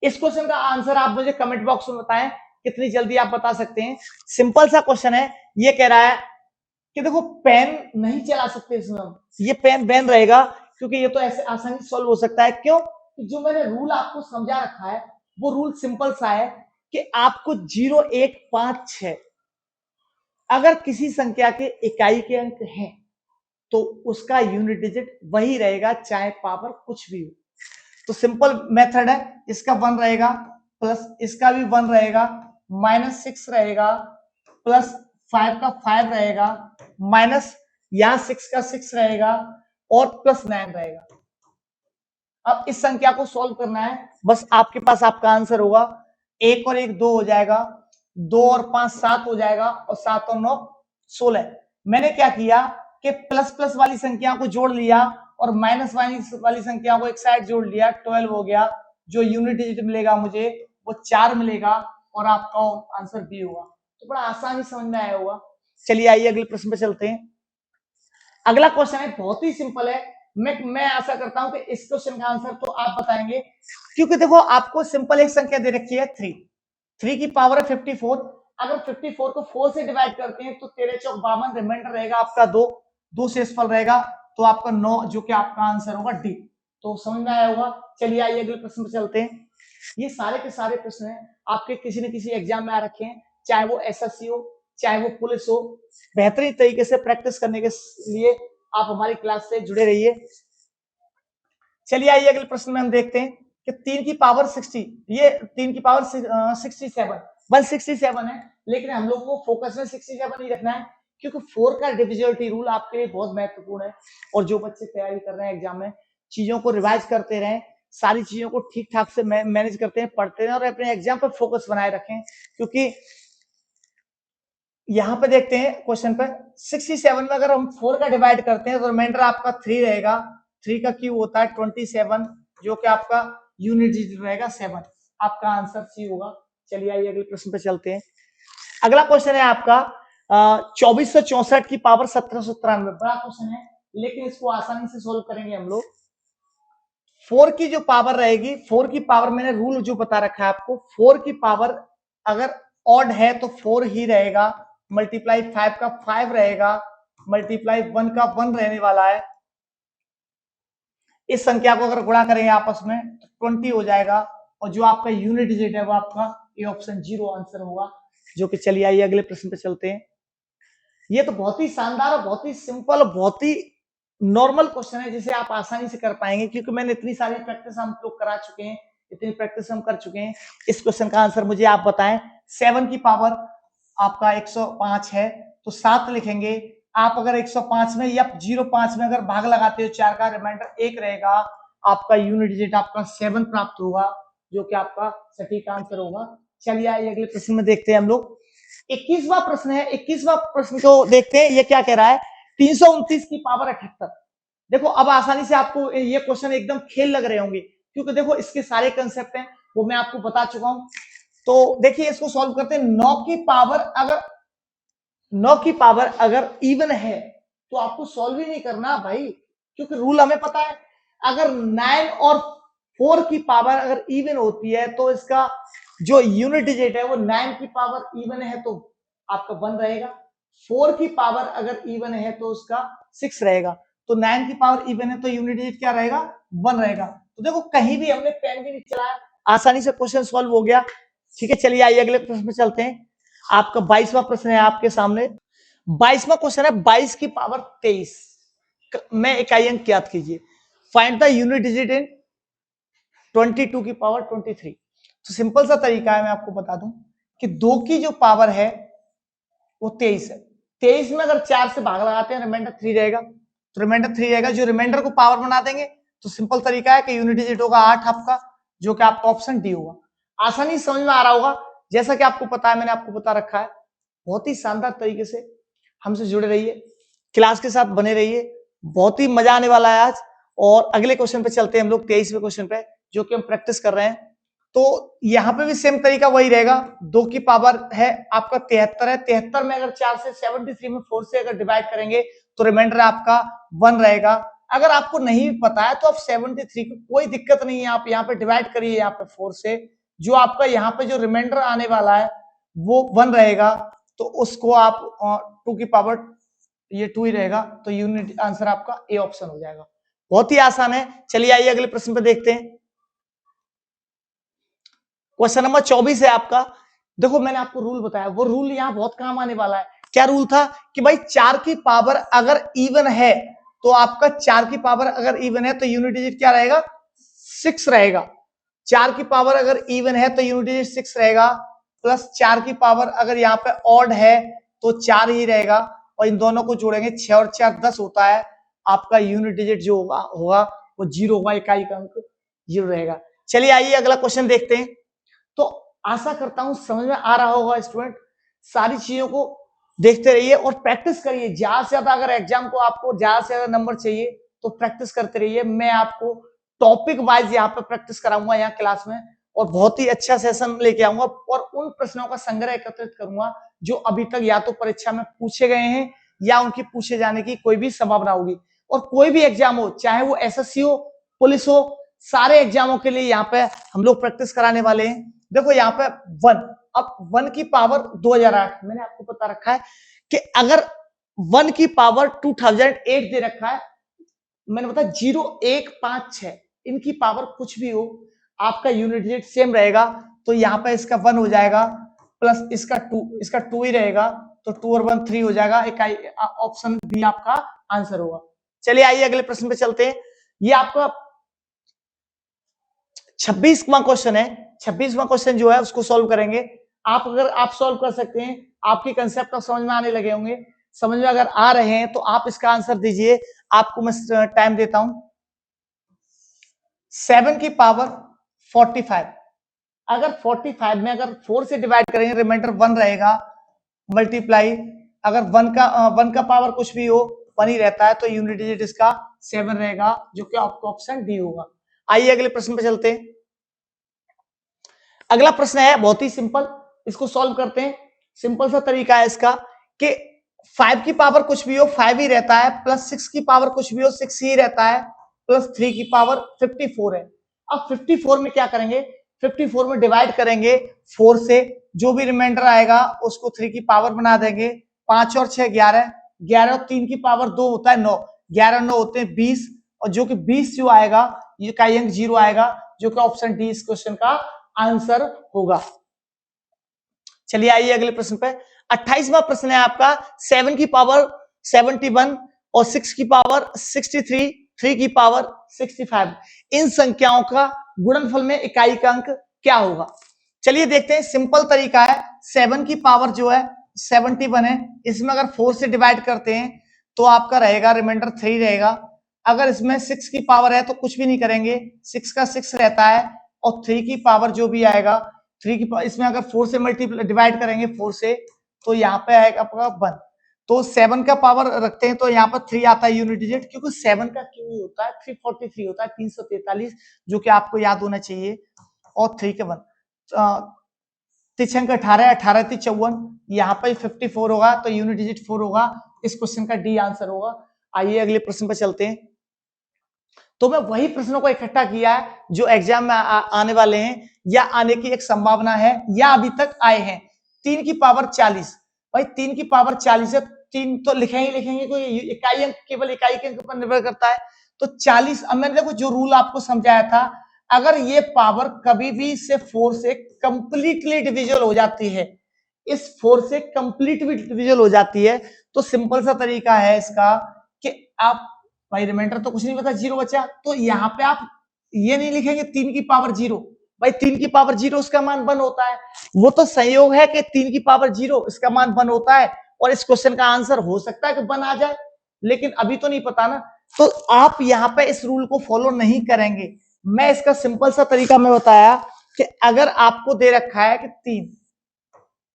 इस क्वेश्चन का आंसर आप मुझे कमेंट बॉक्स में बताएं, कितनी जल्दी आप बता सकते हैं। सिंपल सा क्वेश्चन है, ये कह रहा है कि देखो पेन नहीं चला सकते इसमें हम, ये पेन बैन रहेगा, क्योंकि ये तो ऐसे आसानी से सॉल्व हो सकता है। क्यों? कि जो मैंने रूल आपको समझा रखा है वो रूल सिंपल सा है कि आपको 0, 1, 5, 6 अगर किसी संख्या के इकाई के अंक हैं तो उसका यूनिट डिजिट वही रहेगा, चाहे पावर कुछ भी हो। तो सिंपल मेथड है, इसका 1 रहेगा, प्लस इसका भी 1 रहेगा, -6 रहेगा, प्लस 5 का 5 रहेगा, माइनस यहां 6 का 6 रहेगा, और प्लस 9 रहेगा। अब इस संख्या को सॉल्व करना है, बस आपके पास आपका आंसर होगा। 1 और 1 2 हो जाएगा, 2 और 5 7 हो जाएगा, और 7 और 9 16। मैंने क्या किया कि प्लस प्लस वाली संख्या को जोड़ लिया और माइनस वाली संख्या को एक साइड जोड़ लिया, 12 हो गया। जो यूनिट डिजिट मिलेगा मुझे वो 4 मिलेगा, और आपका आंसर बी होगा। तो बड़ा आसानी समझ में आया होगा। चलिए आइए अगले प्रश्न पे चलते हैं। अगला क्वेश्चन है, बहुत ही सिंपल है। मैं आशा करता हूं कि इस क्वेश्चन का आंसर तो आप बताएंगे, क्योंकि देखो आपको सिंपल एक संख्या दे रखी है 3 की पावर है 54। अगर 54 को 4 से डिवाइड करते हैं तो 13 चौक 52, रिमाइंडर रहेगा आपका 2 शेषफल रहेगा, तो आपका 9, जो कि आपका आंसर होगा डी। तो समझ में आया होगा। चलिए आइए अगले प्रश्न पर चलते हैं। ये सारे के सारे प्रश्न हैं आपके किसी न किसी एग्जाम में आ रखे हैं, चाहे वो एसएससी हो, चाहे वो पुलिस हो। बेहतरीन तरीके से प्रैक्टिस करने के लिए आप हमारी क्लास से जुड़े रहिए। चलिए आइए अगले प्रश्न में हम देखते हैं कि 3 की पावर 60, ये 3 की पावर 67 167 है, लेकिन हम लोग को फोकस में 67 ही रखना है, क्योंकि 4 का डिविजिबिलिटी रूल आपके लिए बहुत महत्वपूर्ण है। और जो बच्चे तैयारी कर रहे हैं एग्जाम में, चीजों को रिवाइज करते रहें, सारी चीजों को ठीक ठाक से मैनेज करते हैं, पढ़ते हैं, और अपने एग्जाम पर फोकस बनाए रखें। क्योंकि यहां पे देखते हैं क्वेश्चन पे 67 में अगर हम 4 का डिवाइड करते हैं तो रिमाइंडर आपका 3 रहेगा। 3 का क्यूब होता है 27, जो कि आपका यूनिट डिजिट रहेगा 7। आपका आंसर सी होगा। चलिए आइए अगले प्रश्न पे चलते हैं। अगला क्वेश्चन है आपका 2464 की पावर 1793। बड़ा क्वेश्चन है, लेकिन इसको आसानी से सोल्व करेंगे हम लोग। 4 की जो पावर रहेगी, 4 की पावर मैंने रूल जो बता रखा है आपको, 4 की पावर अगर ऑड है तो 4 ही रहेगा, मल्टीप्लाई 5 का 5 रहेगा, मल्टीप्लाई 1 का 1 रहने वाला है। इस संख्या को अगर गुणा करेंगे आपस में तो 20 हो जाएगा, और जो आपका यूनिट डिजिट है वो आपका ए ऑप्शन 0 आंसर होगा। जो कि चलिए आइए अगले प्रश्न पे चलते हैं। ये तो बहुत ही शानदार और बहुत ही सिंपल और बहुत ही नॉर्मल क्वेश्चन है, जिसे आप आसानी से कर पाएंगे, क्योंकि मैंने इतनी सारी प्रैक्टिस हम लोग करा चुके हैं, इतनी प्रैक्टिस हम कर चुके हैं। इस क्वेश्चन का आंसर मुझे आप बताएं। 7 की पावर आपका 105 है, तो 7 लिखेंगे। आप अगर 105 में या 05 में अगर भाग लगाते हो 4 का, रिमाइंडर 1 रहेगा, आपका यूनिट डिजिट आपका 7 प्राप्त होगा, जो कि आपका सटीक आंसर होगा। चलिए आइए अगले प्रश्न में देखते हैं हम लोग। 21वां प्रश्न है। 21वां प्रश्न को देखते हैं, ये क्या कह रहा है। 329 की पावर 78। देखो अब आसानी से आपको ये क्वेश्चन एकदम खेल लग रहे होंगे, क्योंकि देखो इसके सारे कंसेप्ट हैं वो मैं आपको बता चुका हूं। तो देखिए इसको सॉल्व करते हैं। 9 की पावर अगर इवन है तो आपको सॉल्व ही नहीं करना भाई, क्योंकि रूल हमें पता है। अगर 9 और 4 की पावर अगर इवन होती है तो इसका जो यूनिट डिजिट है वो 9 की पावर इवन है तो आपका 1 रहेगा, 4 की पावर अगर इवन है तो उसका 6 रहेगा। तो 9 की पावर इवन है तो यूनिट डिजिट क्या रहेगा, 1 रहेगा। तो देखो कहीं भी हमने पेन भी नहीं चलाया, आसानी से क्वेश्चन सॉल्व हो गया। ठीक है, चलिए आइए अगले प्रश्न पे चलते हैं। आपका 22वां प्रश्न है आपके सामने। 22वां क्वेश्चन है 22 की पावर 23 में इकाई अंक याद कीजिए। फाइंड द यूनिट डिजिट इन 22 की पावर 23। तो सिंपल सा तरीका है, मैं आपको बता दूं कि 2 की जो पावर है वो 23 है, 23 में अगर 4 से भाग लगाते हैं रिमाइंडर 3 रहेगा, तो रिमाइंडर 3 रहेगा। जो रिमाइंडर को पावर बना देंगे तो सिंपल तरीका है कि यूनिट डिजिट होगा 8 आपका, जो कि आपका ऑप्शन डी होगा। आसानी समझ में आ रहा होगा। जैसा कि आपको पता है, मैंने आपको बता रखा है, बहुत ही शानदार तरीके से हमसे जुड़े रहिए, क्लास के साथ बने रहिए, बहुत ही मजा आने वाला है आज। और अगले क्वेश्चन पे चलते हैं हम लोग, 23वें क्वेश्चन पे, जो कि हम प्रैक्टिस कर रहे हैं। तो यहाँ पे भी सेम तरीका वही रहेगा। 2 की पावर है आपका 73 है, 73 में अगर 4 से 73 में 4 से अगर डिवाइड करेंगे तो रिमाइंडर आपका 1 रहेगा। अगर आपको नहीं पता है तो आप 73 को कोई दिक्कत नहीं है, आप यहाँ पे डिवाइड करिए यहाँ पे 4 से, जो आपका यहाँ पे जो रिमाइंडर आने वाला है वो 1 रहेगा, तो उसको आप 2 की पावर ये 2 ही रहेगा, तो यूनिट आंसर आपका ए ऑप्शन हो जाएगा। बहुत ही आसान है। चलिए आइए अगले प्रश्न पे देखते हैं। क्वेश्चन नंबर 24 है आपका। देखो मैंने आपको रूल बताया, वो रूल यहाँ बहुत काम आने वाला है। क्या रूल था कि भाई 4 की पावर अगर इवन है तो आपका 4 की पावर अगर इवन है तो यूनिट डिजिट क्या रहेगा, 6 रहेगा। 4 की पावर अगर इवन है तो यूनिट डिजिट 6 रहेगा, प्लस 4 की पावर अगर यहाँ पे ऑड है तो 4 ही रहेगा, और इन दोनों को जोड़ेंगे 6 और 4 10 होता है। आपका यूनिट डिजिट जो होगा वो 0 होगा, इकाई का अंक 0 रहेगा। चलिए आइए अगला क्वेश्चन देखते हैं। तो आशा करता हूं समझ में आ रहा होगा स्टूडेंट। सारी चीजों को देखते रहिए और प्रैक्टिस करिए। ज्यादा से ज्यादा अगर एग्जाम को आपको ज्यादा से ज्यादा नंबर चाहिए तो प्रैक्टिस करते रहिए। मैं आपको टॉपिक वाइज यहाँ पे प्रैक्टिस कराऊंगा यहाँ क्लास में, और बहुत ही अच्छा सेशन लेके आऊंगा, और उन प्रश्नों का संग्रह एकत्रित करूंगा जो अभी तक या तो परीक्षा में पूछे गए हैं या उनकी पूछे जाने की कोई भी संभावना होगी। और कोई भी एग्जाम हो, चाहे वो एसएससी हो, पुलिस हो, सारे एग्जामों के लिए यहाँ पे हम लोग प्रैक्टिस कराने वाले हैं। देखो यहाँ पे 1, अब 1 की पावर 2008, मैंने आपको बता रखा है कि अगर 1 की पावर 2008 दे रखा है, मैंने बताया 0 1 5 6, इनकी पावर कुछ भी हो आपका यूनिट डिजिट सेम रहेगा, तो यहाँ पे इसका 1 हो जाएगा, प्लस इसका 2 ही रहेगा, तो 2 और 1 3 हो जाएगा, इकाई ऑप्शन बी आपका आंसर होगा। चलिए आइए अगले प्रश्न पे चलते हैं। ये आपका 26वां क्वेश्चन है। 26वां क्वेश्चन जो है उसको सॉल्व करेंगे। अगर आप सॉल्व कर सकते हैं, आपकी कंसेप्ट अब समझ में आने लगे होंगे। समझ में अगर आ रहे हैं तो आप इसका आंसर दीजिए, आपको मैं टाइम देता हूं। 7 की पावर 45, अगर 45 में अगर 4 से डिवाइड करेंगे रिमाइंडर 1 रहेगा, मल्टीप्लाई अगर 1 का पावर कुछ भी हो 1 ही रहता है, तो यूनिट डिजिट इसका 7 रहेगा, जो कि आपका ऑप्शन डी होगा। आइए अगले प्रश्न पे चलते हैं। अगला प्रश्न है बहुत ही सिंपल, इसको सॉल्व करते हैं। सिंपल सा तरीका है इसका कि 5 की पावर कुछ भी हो 5 ही रहता है, प्लस 6 की पावर कुछ भी हो 6 ही रहता है, प्लस 3 की पावर 54 है। अब 54 में क्या करेंगे, 54 में डिवाइड करेंगे 4 से, जो भी रिमाइंडर आएगा उसको 3 की पावर बना देंगे। 5 और 6 11, 11 और 3 की पावर 2 होता है 9, 11 9 होते हैं 20, और जो कि 20 जो आएगा ये का अंक 0 आएगा, जो कि ऑप्शन डी इस क्वेश्चन का आंसर होगा। चलिए आइए अगले प्रश्न पे। 28वां प्रश्न है आपका, 7 की पावर 71 और 6 की पावर 63, 3 की पावर 65, इन संख्याओं का गुणनफल में इकाई का अंक क्या होगा। चलिए देखते हैं। सिंपल तरीका है, 7 की पावर जो है 71 है, इसमें अगर 4 से डिवाइड करते हैं तो आपका रहेगा रिमाइंडर 3 रहेगा। अगर इसमें 6 की पावर है तो कुछ भी नहीं करेंगे, 6 का 6 रहता है, और 3 की पावर जो भी आएगा 3 की पावर, इसमें अगर 4 से मल्टीप्लाई डिवाइड करेंगे 4 से, तो यहाँ पे आएगा आपका 1। तो 7 का पावर रखते हैं तो यहाँ पर 3 आता है यूनिट डिजिट, क्योंकि 7 का क्यू होता है 343 होता है, 343, जो कि आपको याद होना चाहिए। और 3 के 1 तिछंक 18, 18 × 54, यहाँ पर 54 होगा, तो यूनिट डिजिट 4 होगा। इस क्वेश्चन का डी आंसर होगा। आइए अगले प्रश्न पर चलते हैं। तो मैं वही प्रश्नों को इकट्ठा किया है जो एग्जाम में आने वाले हैं, या आने की एक संभावना है, या अभी तक आए हैं। 3 की पावर 40, भाई 3 की पावर 40 है, 3 तो लिखेंगे, कोई इकाई अंक केवल इकाई के अंक पर निर्भर करता है, तो 40। अब मैंने देखो जो रूल आपको समझाया था, अगर ये पावर कभी भी से 4 से कंप्लीटली डिविजिबल हो जाती है, इस 4 से कंप्लीट डिविजिबल हो जाती है, तो सिंपल सा तरीका है इसका कि आप, भाई रिमाइंडर तो कुछ नहीं बचा, 0 बचा, तो यहाँ पे आप ये नहीं लिखेंगे 3 की पावर 0, भाई 3 की पावर 0 उसका मान 1 होता है। वो तो संयोग है कि 3 की पावर 0 इसका मान 1 होता है, और इस क्वेश्चन का आंसर हो सकता है कि 1 आ जाए, लेकिन अभी तो नहीं पता ना। तो आप यहाँ पे इस रूल को फॉलो नहीं करेंगे। मैं इसका सिंपल सा तरीका मैं बताया कि अगर आपको दे रखा है कि 3,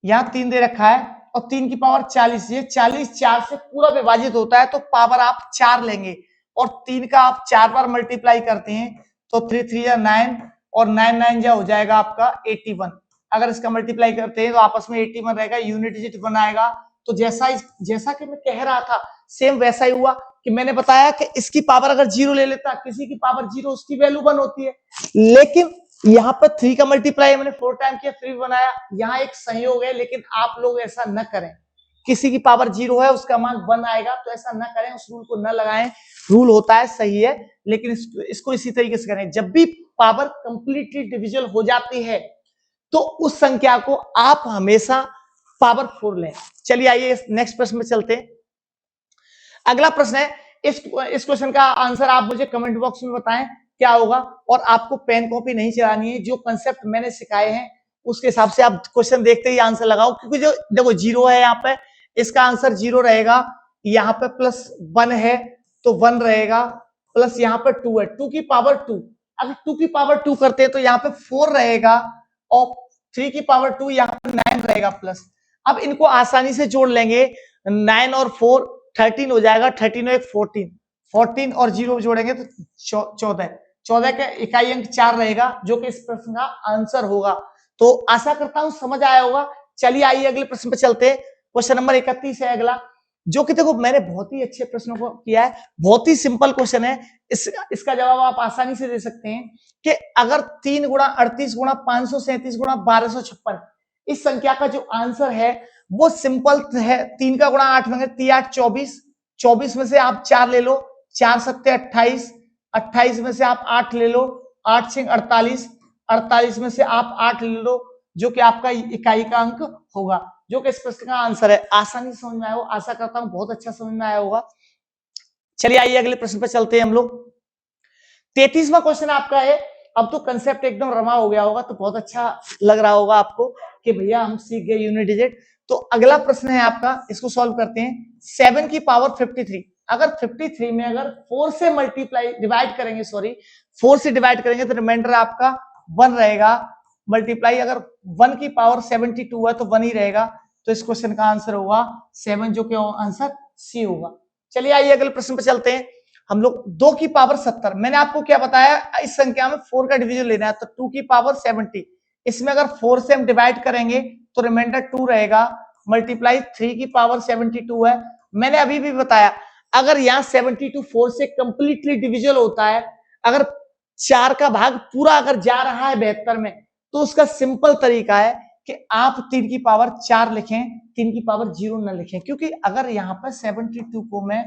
यहाँ 3 दे रखा है और 3 की पावर 40, ये 40 4 से पूरा विभाजित होता है तो पावर आप 4 लेंगे और 3 का आप 4 बार मल्टीप्लाई करते हैं तो 3 3 या 9 और 9 9 जा हो जाएगा आपका 81। अगर इसका मल्टीप्लाई करते हैं तो आपस में 81 रहेगा, यूनिट डिजिट बनाएगा। तो जैसा कि मैं कह रहा था सेम वैसा ही हुआ कि मैंने बताया कि इसकी पावर अगर 0 ले लेता, किसी की पावर 0, उसकी वैल्यू 1 होती है। लेकिन यहाँ पर 3 का मल्टीप्लाई मैंने 4 टाइम किया, 3 बनाया। यहाँ एक संयोग है, लेकिन आप लोग ऐसा न करें। किसी की पावर 0 है, उसका मान 1 आएगा, तो ऐसा न करें, उस रूल को न लगाएं। रूल होता है सही है, लेकिन इसको इसी तरीके से करें। जब भी पावर कंप्लीटली डिविजिबल हो जाती है तो उस संख्या को आप हमेशा पावर 4 लें। चलिए आइए नेक्स्ट प्रश्न में चलते हैं। अगला प्रश्न है, इस क्वेश्चन का आंसर आप मुझे कमेंट बॉक्स में बताएं क्या होगा। और आपको पेन कॉपी नहीं चलानी है, जो कंसेप्ट मैंने सिखाए हैं उसके हिसाब से आप क्वेश्चन देखते ही आंसर लगाओ। क्योंकि जो देखो 0 है यहाँ पे, इसका आंसर 0 रहेगा। यहाँ पे +1 है तो 1 रहेगा, प्लस यहाँ पे 2 है, 2 की पावर 2। अगर 2 की पावर 2 करते हैं तो यहाँ पे 4 रहेगा और 3 की पावर 2 यहाँ पे 9 रहेगा प्लस। अब इनको आसानी से जोड़ लेंगे, 9 और 4 13 हो जाएगा, 13 और 1 14, 14 और 0 जोड़ेंगे तो 14, 14 का इकाई अंक 4 रहेगा, जो कि इस प्रश्न का आंसर होगा। तो आशा करता हूं समझ आया होगा। चलिए आइए अगले प्रश्न पे चलते हैं। क्वेश्चन नंबर 31 है अगला, जो कि देखो मैंने बहुत ही अच्छे प्रश्नों को किया है, बहुत ही सिंपल क्वेश्चन है। इसका जवाब आप आसानी से दे सकते हैं कि अगर 3 गुणा 38 गुणा 537 गुणा 1256 इस संख्या का जो आंसर है वो सिंपल है। 3 का गुणा 8 में 3 8 24, 24 में से आप 4 ले लो, 4 7 28, 28 में से आप 8 ले लो, 8 6 48, 48 में से आप 8 ले लो, जो कि आपका इकाई का अंक होगा, जो कि इस प्रश्न का आंसर है। आसानी से समझ में आया हो, आशा करता हूं बहुत अच्छा समझ में आया होगा। चलिए आइए अगले प्रश्न पर चलते हैं हम लोग। 33वां क्वेश्चन आपका है। अब तो कंसेप्ट एकदम रमा हो गया होगा, तो बहुत अच्छा लग रहा होगा आपको कि भैया हम सीख गए यूनिट डिजिट। तो अगला प्रश्न है आपका, इसको सॉल्व करते हैं। 7 की पावर 53, अगर 53 में अगर 4 से मल्टीप्लाई डिवाइड करेंगे, सॉरी 4 से डिवाइड करेंगे तो रिमाइंडर आपका 1 रहेगा। मल्टीप्लाई अगर 1 की पावर 72 है तो 1 ही रहेगा। तो इस क्वेश्चन का आंसर होगा 7, जो कि आंसर सी होगा। चलिए आइए अगले प्रश्न पर चलते हैं। हम लोग 2 की पावर 70, मैंने आपको क्या बताया, इस संख्या में 4 का डिवीजन लेना है, तो 2 की पावर 70, इसमें अगर 4 से हम डिवाइड करेंगे तो रिमाइंडर 2 रहेगा। मल्टीप्लाई 3 की पावर 72 है। मैंने अभी भी बताया अगर यहाँ 72 4 से कंप्लीटली डिविजल होता है, अगर 4 का भाग पूरा अगर जा रहा है 72 में, तो उसका सिंपल तरीका है कि आप 3 की पावर 4 लिखें, 3 की पावर 0 न लिखें। क्योंकि अगर यहाँ पर 72 को मैं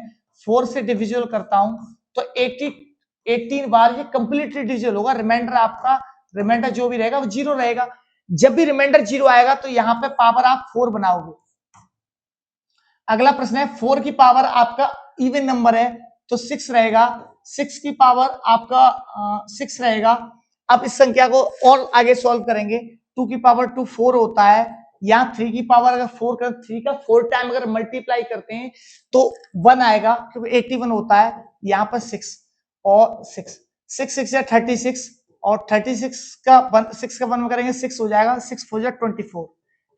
4 से डिविजल करता हूं तो 18 बार ये कंप्लीटली डिविजल होगा। रिमाइंडर जो भी रहेगा वो 0 रहेगा। जब भी रिमाइंडर 0 आएगा तो यहां पे पावर आप 4 बनाओगे। अगला प्रश्न है, 4 की पावर आपका इवन नंबर है तो 6 रहेगा, 6 की पावर आपका 6 रहेगा। अब इस संख्या को और आगे सॉल्व करेंगे। 2 की पावर 2 4 होता है, यहाँ 3 की पावर अगर 4 कर 3 का 4 टाइम अगर मल्टीप्लाई करते हैं तो 1 आएगा, क्योंकि 81 होता है। यहाँ पर 6 और 6 6 या 36, और 36 का 1 में करेंगे 6 हो जाएगा, 6 4 जा 24।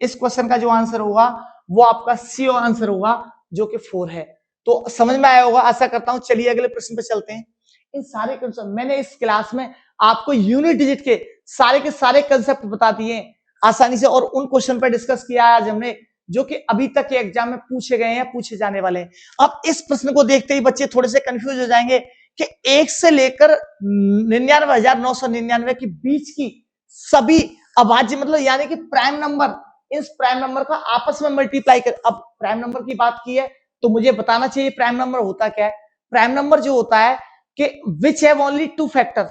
इस क्वेश्चन का जो आंसर होगा वो आपका सी आंसर होगा, जो कि 4 है। तो समझ में आया होगा, आशा करता हूं। चलिए अगले प्रश्न पे चलते हैं। इन सारे कंसेप्ट मैंने इस क्लास में आपको यूनिट डिजिट के सारे कंसेप्ट बता दिए आसानी से, और उन क्वेश्चन पर डिस्कस किया आज हमने, जो कि अभी तक के एग्जाम में पूछे गए हैं, पूछे जाने वाले हैं। अब इस प्रश्न को देखते ही बच्चे थोड़े से कंफ्यूज हो जाएंगे कि 1 से लेकर 99,999 के बीच की सभी अभाज्य, मतलब यानी कि प्राइम नंबर, इस प्राइम नंबर का आपस में मल्टीप्लाई कर। अब प्राइम नंबर की बात की है तो मुझे बताना चाहिए प्राइम नंबर होता क्या है। प्राइम नंबर जो होता है कि which have only 2 factor,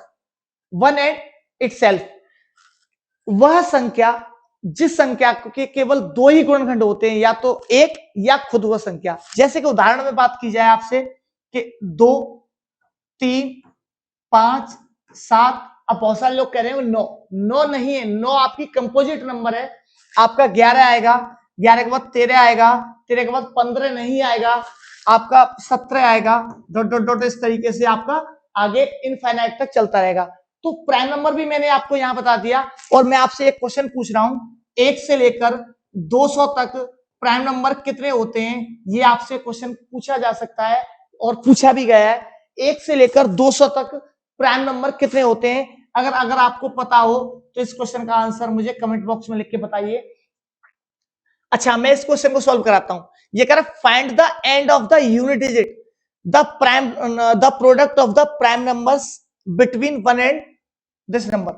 1 and itself, वह संख्या जिस संख्या के केवल 2 ही गुणनखंड होते हैं, या तो 1 या खुद वह संख्या। जैसे कि उदाहरण में बात की जाए आपसे कि 2 3 5 7, अब बहुत सारे लोग कह रहे हैं 9 नहीं है, 9 आपकी कंपोजिट नंबर है। आपका 11 आएगा, 11 के बाद 13 आएगा, तेरे के पास 15 नहीं आएगा, आपका 17 आएगा, डॉट डॉट डॉट, इस तरीके से आपका आगे इनफाइनाइट तक चलता रहेगा। तो प्राइम नंबर भी मैंने आपको यहां बता दिया। और मैं आपसे एक क्वेश्चन पूछ रहा हूं, 1 से लेकर 200 तक प्राइम नंबर कितने होते हैं, ये आपसे क्वेश्चन पूछा जा सकता है और पूछा भी गया है। 1 से लेकर 200 तक प्राइम नंबर कितने होते हैं? अगर आपको पता हो तो इस क्वेश्चन का आंसर मुझे कमेंट बॉक्स में लिख के बताइए। अच्छा, मैं इस क्वेश्चन को सॉल्व कराता हूं। ये कह रहा find the end of the unit digit the product of the prime numbers between 1 and this number.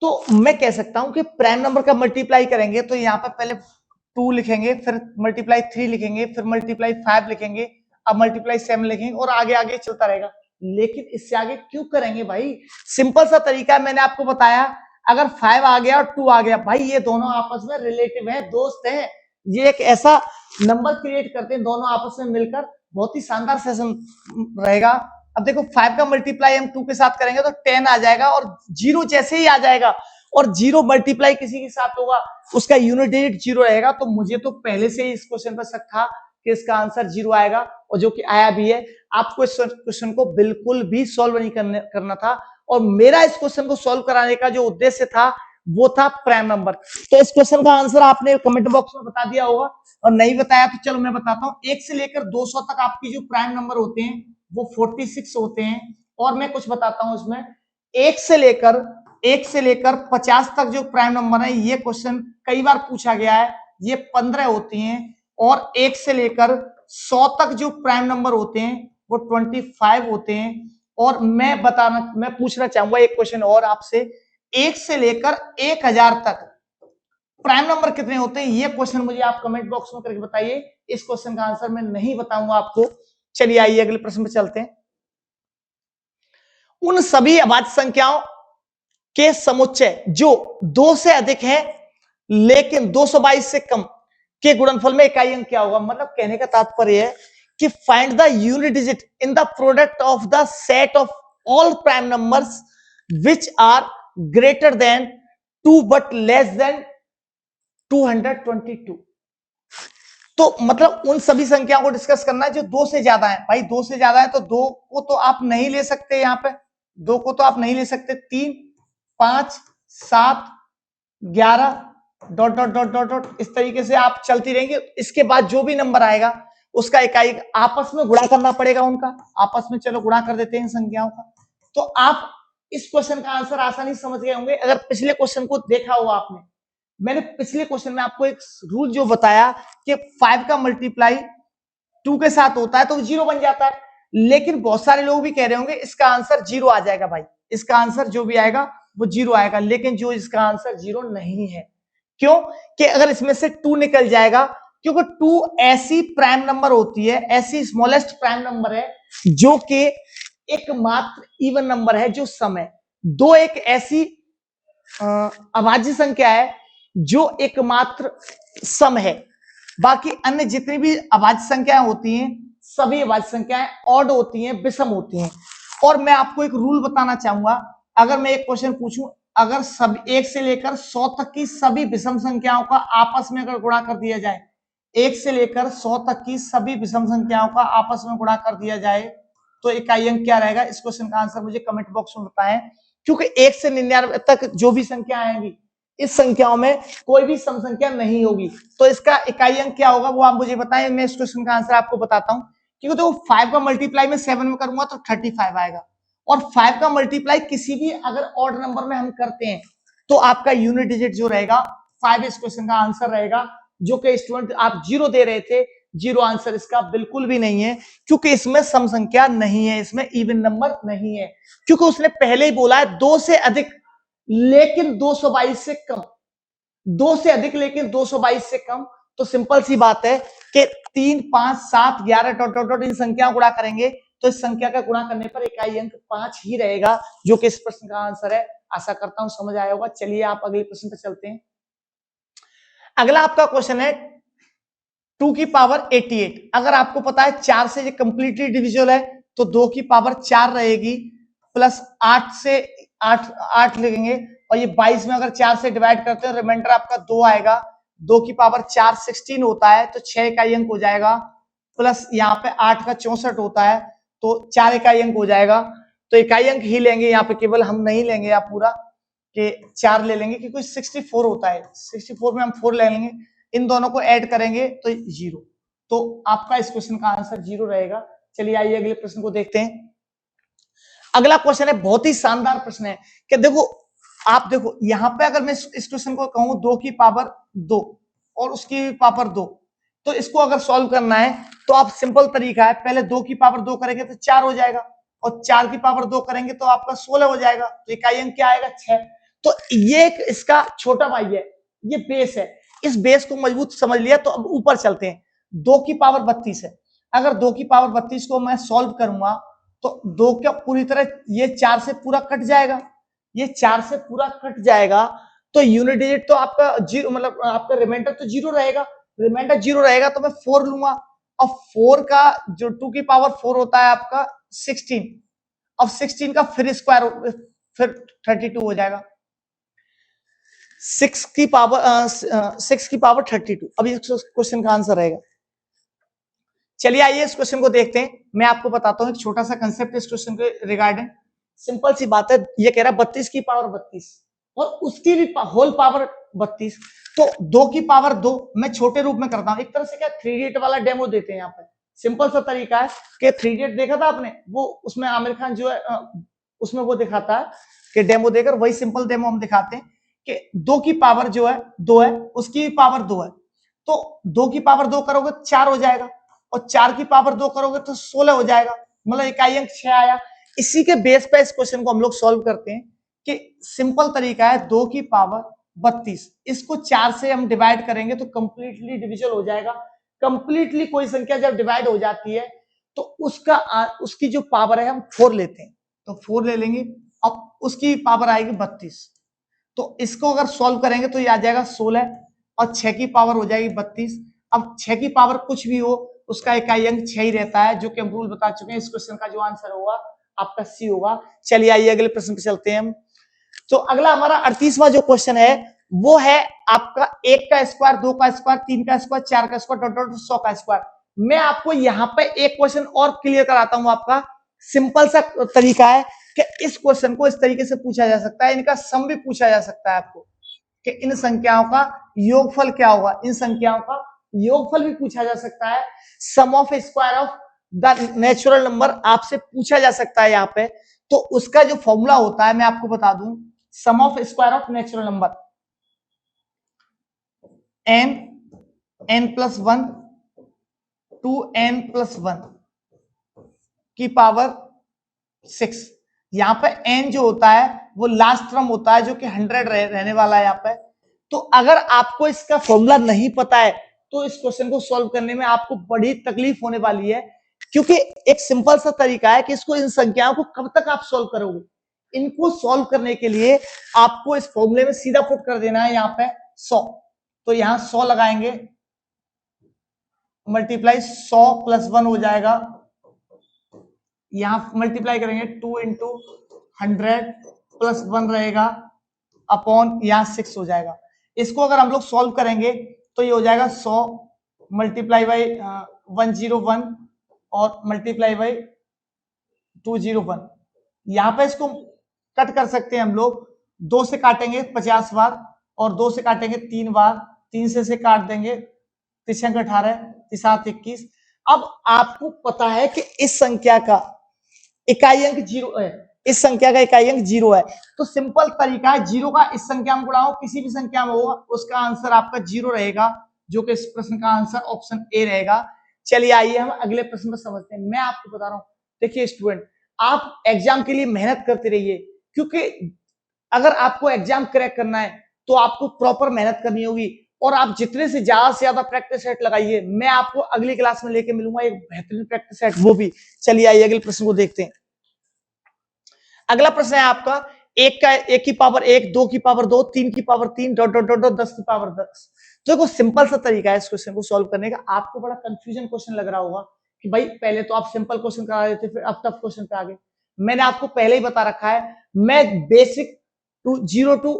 तो मैं कह सकता हूं कि प्राइम नंबर का मल्टीप्लाई करेंगे तो यहां पर पहले 2 लिखेंगे, फिर मल्टीप्लाई 3 लिखेंगे, फिर मल्टीप्लाई 5 लिखेंगे, अब मल्टीप्लाई 7 लिखेंगे और आगे आगे चलता रहेगा। लेकिन इससे आगे क्यों करेंगे भाई? सिंपल सा तरीका है, मैंने आपको बताया। अगर 5 आ गया और 2 आ गया, भाई ये दोनों आपस में रिलेटिव है, दोस्त हैं, ये एक ऐसा नंबर क्रिएट करते हैं दोनों आपस में मिलकर, बहुत ही शानदार सेशन रहेगा। अब देखो 5 का मल्टीप्लाई हम 2 के साथ करेंगे तो 10 आ जाएगा और 0 जैसे ही आ जाएगा और 0 मल्टीप्लाई किसी के साथ होगा उसका यूनिट डिजिट 0 रहेगा। तो मुझे तो पहले से ही इस क्वेश्चन पर शक था कि इसका आंसर 0 आएगा और जो कि आया भी है। आपको इस क्वेश्चन को बिल्कुल भी सॉल्व नहीं करना था और मेरा इस क्वेश्चन को सॉल्व कराने का जो उद्देश्य था वो था प्राइम नंबर। तो इस क्वेश्चन का आंसर आपने कमेंट बॉक्स में बता दिया होगा और नहीं बताया तो चलो मैं बताता हूं। 1 से लेकर 200 तक आपकी जो प्राइम नंबर होते हैं वो 46 होते हैं। और मैं कुछ बताता हूं इसमें, 1 से लेकर 50 तक जो प्राइम नंबर है, ये क्वेश्चन कई बार पूछा गया है, ये 15 होती हैं। और 1 से लेकर 100 तक जो प्राइम नंबर होते हैं वो 25 होते हैं। और मैं पूछना चाहूंगा एक क्वेश्चन और आपसे, 1 से लेकर 1000 तक प्राइम नंबर कितने होते हैं? ये क्वेश्चन मुझे आप कमेंट बॉक्स में करके बताइए। इस क्वेश्चन का आंसर मैं नहीं बताऊंगा आपको। चलिए आइए अगले प्रश्न पे चलते हैं। उन सभी अभाज्य संख्याओं के समुच्चय जो 2 से अधिक है लेकिन 222 से कम के गुणनफल में इकाई अंक क्या होगा? मतलब कहने का तात्पर्य है कि find the unit digit in the product of the set of all prime numbers which are greater than 2 but less than 222। तो मतलब उन सभी संख्याओं को डिस्कस करना है जो 2 से ज्यादा है। भाई 2 से ज्यादा है तो 2 को तो आप नहीं ले सकते, यहां पे 2 को तो आप नहीं ले सकते। 3, 5, 7, 11 dot dot dot dot dot, इस तरीके से आप चलती रहेंगे। इसके बाद जो भी नंबर आएगा उसका इकाई आपस में गुणा करना पड़ेगा उनका। आपस में चलो गुणा कर देते हैं संख्याओं का। तो आप इस क्वेश्चन का आंसर आसानी समझ गए होंगे अगर पिछले क्वेश्चन को देखा हुआ आपने। मैंने पिछले क्वेश्चन में आपको एक रूल जो बताया कि 5 का मल्टीप्लाई 2 के साथ होता है तो 0 बन जाता है। लेकिन बहुत सारे लोग भी कह रहे होंगे इसका आंसर 0 आ जाएगा। भाई इसका आंसर जो भी आएगा वो 0 आएगा, लेकिन जो इसका आंसर 0 नहीं है। क्यों? कि अगर इसमें से 2 निकल जाएगा, क्योंकि 2 ऐसी प्राइम नंबर होती है, ऐसी स्मॉलेस्ट प्राइम नंबर है जो कि एकमात्र इवन नंबर है जो सम है। 2 एक ऐसी अभाज्य संख्या है जो एकमात्र सम है। बाकी अन्य जितनी भी अभाज्य संख्याएं होती हैं सभी अभाज्य संख्याएं ऑड होती हैं, विषम होती हैं। और मैं आपको एक रूल बताना चाहूंगा, अगर मैं एक क्वेश्चन पूछूं, अगर सब 1 से लेकर 100 तक की सभी विषम संख्याओं का आपस में अगर गुणा कर दिया जाए, 1 से लेकर 100 तक की सभी विषम संख्याओं का आपस में गुणा कर दिया जाए तो इकाई अंक क्या रहेगा? इस क्वेश्चन का आंसर मुझे कमेंट बॉक्स में बताएं। क्योंकि 1 से 99 तक जो भी संख्या आएंगी इस संख्याओं में कोई भी सम संख्या नहीं होगी, तो इसका इकाई अंक क्या होगा वो आप मुझे बताएं। मैं इस क्वेश्चन का आंसर आपको बताता हूं। क्योंकि तो 5 का मल्टीप्लाई में 7 में करूंगा तो 35 आएगा। और 5 का मल्टीप्लाई किसी भी अगर ऑड नंबर में हम करते हैं तो आपका यूनिट डिजिट जो रहेगा 5 इस क्वेश्चन का आंसर रहेगा। जो कि स्टूडेंट आप 0 दे रहे थे, 0 आंसर इसका बिल्कुल भी नहीं है, क्योंकि इसमें सम संख्या नहीं है, इसमें इवन नंबर नहीं है। क्योंकि उसने पहले ही बोला है 2 से अधिक लेकिन 222 से कम, 2 से अधिक लेकिन 222 से कम। तो सिंपल सी बात है कि 3, 5, 7, 11 डॉट डॉट डॉट इन संख्याओं गुणा करेंगे तो इस संख्या का गुणा करने पर इकाई अंक 5 ही रहेगा, जो कि इस प्रश्न का आंसर है। आशा करता हूं समझ आया होगा। चलिए आप अगले प्रश्न पर चलते हैं। अगला आपका क्वेश्चन है 2 की पावर 88। अगर आपको पता है 4 से ये कंप्लीटली डिविजिबल है तो 2 की पावर 4 रहेगी, प्लस 8 से 8 लिखेंगे और ये 22 में अगर 4 से डिवाइड करते हैं रिमाइंडर आपका 2 आएगा। 2 की पावर 4 16 होता है, तो 6 इकाई अंक हो जाएगा, प्लस यहाँ पे 8 का 64 होता है, तो 4 इकाई अंक हो जाएगा। तो इकाई अंक ही लेंगे यहाँ पे, केवल हम नहीं लेंगे आप पूरा कि 4 ले लेंगे, क्योंकि 64 होता है, 64 में हम 4 ले लेंगे, इन दोनों को ऐड करेंगे तो 0। तो आपका इस क्वेश्चन का आंसर 0 रहेगा। चलिए आइए अगले प्रश्न को देखते हैं। अगला क्वेश्चन है, बहुत ही शानदार प्रश्न है कि देखो, आप देखो यहाँ पे अगर मैं इस क्वेश्चन को कहूं 2 की पावर 2 और उसकी पावर 2, तो इसको अगर सॉल्व करना है तो आप सिंपल तरीका है, पहले 2 की पावर 2 करेंगे तो 4 हो जाएगा, और 4 की पावर 2 करेंगे तो आपका 16 हो जाएगा, तो इकाई अंक क्या आएगा 6। तो ये एक इसका छोटा भाई है, ये बेस है, इस बेस को मजबूत समझ लिया। तो अब ऊपर चलते हैं, 2 की पावर 32 है, अगर 2 की पावर 32 को मैं सॉल्व करूंगा तो 2 का पूरी तरह ये 4 से पूरा कट जाएगा, ये 4 से पूरा कट जाएगा, तो यूनिट डिजिट तो आपका जीरो, मतलब आपका रिमाइंडर तो 0 रहेगा, रिमाइंडर 0 रहेगा तो मैं 4 लूंगा, और 4 का जो 2 की पावर 4 होता है आपका 16, अब 16 का फिर स्क्वायर फिर 32 हो जाएगा, 6 की पावर 32। अब ये क्वेश्चन का आंसर रहेगा। चलिए आइए इस क्वेश्चन को देखते हैं, मैं आपको बताता हूं एक छोटा सा कंसेप्ट इस क्वेश्चन के रिगार्डिंग। सिंपल सी बात है, ये कह रहा है 32 की पावर 32 और उसकी भी होल पावर 32, तो 2 की पावर 2 मैं छोटे रूप में करता हूं, एक तरह से क्या 3 इडियट वाला डेमो देते हैं यहाँ पे। सिंपल सा तरीका है कि 3 इडियट देखा था आपने, वो उसमें आमिर खान जो है उसमें वो दिखाता है कि डेमो देकर, वही सिंपल डेमो हम दिखाते हैं कि 2 की पावर जो है 2 है, उसकी पावर 2 है, तो 2 की पावर 2 करोगे 4 हो जाएगा, और 4 की पावर 2 करोगे तो 16 हो जाएगा, मतलब इकाई अंक 6 आया। इसी के बेस पे इस क्वेश्चन को हम लोग सॉल्व करते हैं कि सिंपल तरीका है, 2 की पावर 32, इसको 4 से हम डिवाइड करेंगे तो कंप्लीटली डिविजल हो जाएगा। कंप्लीटली कोई संख्या जब डिवाइड हो जाती है तो उसकी जो पावर है हम 4 लेते हैं, तो 4 ले लेंगे, अब उसकी पावर आएगी 32, तो इसको अगर सॉल्व करेंगे तो ये आ जाएगा 16, और 6 की पावर हो जाएगी 32। अब 6 की पावर कुछ भी हो, उसका इकाई अंक 6 ही रहता है, जो कि हम रूल बता चुके हैं। इस क्वेश्चन का जो आंसर होगा आपका सी होगा। चलिए आइए अगले प्रश्न पे चलते हैं हम। तो अगला हमारा 38वां जो क्वेश्चन है वो है आपका 1 का स्क्वायर, 2 का स्क्वायर, 3 का स्क्वायर, 4 का स्क्वायर, डॉट डॉट 100 का स्क्वायर। मैं आपको यहाँ पे एक क्वेश्चन और क्लियर कराता हूं, आपका सिंपल सा तरीका है कि इस क्वेश्चन को इस तरीके से पूछा जा सकता है, इनका सम भी पूछा जा सकता है आपको कि इन संख्याओं का योगफल क्या होगा, इन संख्याओं का योगफल भी पूछा जा सकता है। Sum of square of the natural number आपसे पूछा जा सकता है यहाँ पे, तो उसका जो फॉर्मूला होता है मैं आपको बता दूं, sum of square of natural number n+1 to n+1 की पावर 6। यहाँ पे n जो होता है वो लास्ट टर्म होता है, जो कि 100 रहने वाला है यहाँ पे। तो अगर आपको इसका फॉर्मूला नहीं पता है तो इस क्वेश्चन को सॉल्व करने में आपको बड़ी तकलीफ होने वाली है, क्योंकि एक सिंपल सा तरीका है कि इसको, इन संख्याओं को कब तक आप सॉल्व करोगे। इनको सॉल्व करने के लिए आपको इस फॉर्मूले में सीधा पुट कर देना है यहाँ पे 100, तो यहाँ 100 लगाएंगे, मल्टीप्लाई 100 + 1 हो जाएगा, यहां मल्टीप्लाई करेंगे 2 × 100 + 1 रहेगा अपॉन यहां 6 हो जाएगा। इसको अगर हम लोग सॉल्व करेंगे तो ये हो जाएगा 100 मल्टीप्लाई बाई 101 और मल्टीप्लाई बाई 201। यहां पे इसको कट कर सकते हैं हम लोग, 2 से काटेंगे 50 बार और 2 से काटेंगे 3 बार, 3 से काट देंगे 3 × 18 7 21। अब आपको पता है कि इस संख्या का इकाई अंक 0 है, इस संख्या का इकाई अंक 0 है, तो सिंपल तरीका है 0 का इस संख्या में गुणा हो, किसी भी संख्या में होगा उसका आंसर आपका 0 रहेगा, जो कि इस प्रश्न का आंसर ऑप्शन ए रहेगा। चलिए आइए हम अगले प्रश्न में समझते हैं। मैं आपको बता रहा हूं, देखिए स्टूडेंट, आप एग्जाम के लिए मेहनत करते रहिए, क्योंकि अगर आपको एग्जाम क्रैक करना है तो आपको प्रॉपर मेहनत करनी होगी, और आप जितने से ज्यादा प्रैक्टिस सेट लगाइए। मैं आपको अगली क्लास में लेके मिलूंगा एक बेहतरीन प्रैक्टिस सेट, वो भी। चलिए आइए अगले प्रश्न को देखते हैं। अगला प्रश्न है आपका 1 की पावर 1, 2 की पावर 2, 3 की पावर 3, डॉट डॉट डॉट 10 की पावर 10। तो देखो सिंपल सा तरीका है इस क्वेश्चन को सॉल्व करने का। आपको बड़ा कंफ्यूजन क्वेश्चन लग रहा होगा कि भाई पहले तो आप सिंपल क्वेश्चन करा देते, फिर अब टफ क्वेश्चन पे आ गए। मैंने आपको पहले ही बता रखा है, मैं basic 0 to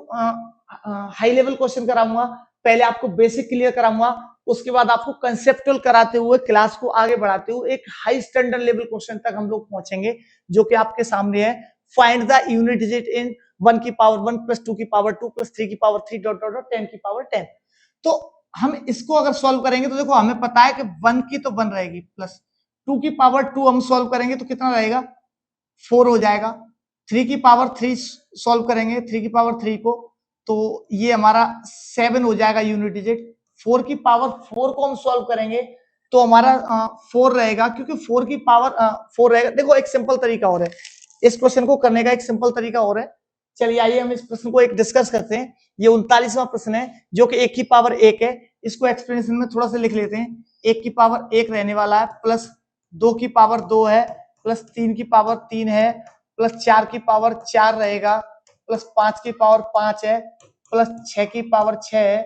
high level question कराऊंगा, पहले आपको बेसिक क्लियर कराऊंगा, उसके बाद आपको कंसेप्चुअल कराते हुए क्लास को आगे बढ़ाते हुए एक हाई स्टैंडर्ड लेवल क्वेश्चन तक हम लोग पहुंचेंगे, जो कि आपके सामने है। फाइंड द यूनिट डिजिट इन 1 की पावर 1 प्लस 2 की पावर 2 प्लस 3 की पावर 3 डॉट डॉट डॉट 10 की पावर 10। तो हम इसको अगर सॉल्व करेंगे तो देखो हमें पता है कि 1 की तो 1 रहेगी, प्लस 2 की पावर 2 हम सॉल्व करेंगे तो कितना रहेगा, 4 हो जाएगा। 3 की पावर 3 सॉल्व करेंगे, 3 की पावर 3 को, तो ये हमारा 7 हो जाएगा यूनिट डिजिट। 4 की पावर 4 को हम सॉल्व करेंगे तो हमारा 4 रहेगा, क्योंकि 4 की पावर 4 रहेगा। देखो एक सिंपल तरीका और है इस क्वेश्चन को करने का, एक सिंपल तरीका और है। चलिए आइए हम इस प्रश्न को एक डिस्कस करते हैं। ये 39वां प्रश्न है, जो कि 1 की पावर 1 है। इसको एक्सप्लेनेशन में थोड़ा सा लिख लेते हैं। 1 की पावर 1 रहने वाला है, प्लस 2 की पावर 2 है, प्लस 3 की पावर 3 है, प्लस 4 की पावर 4 रहेगा, प्लस 5 की पावर 5 है, प्लस 6 की पावर 6 है,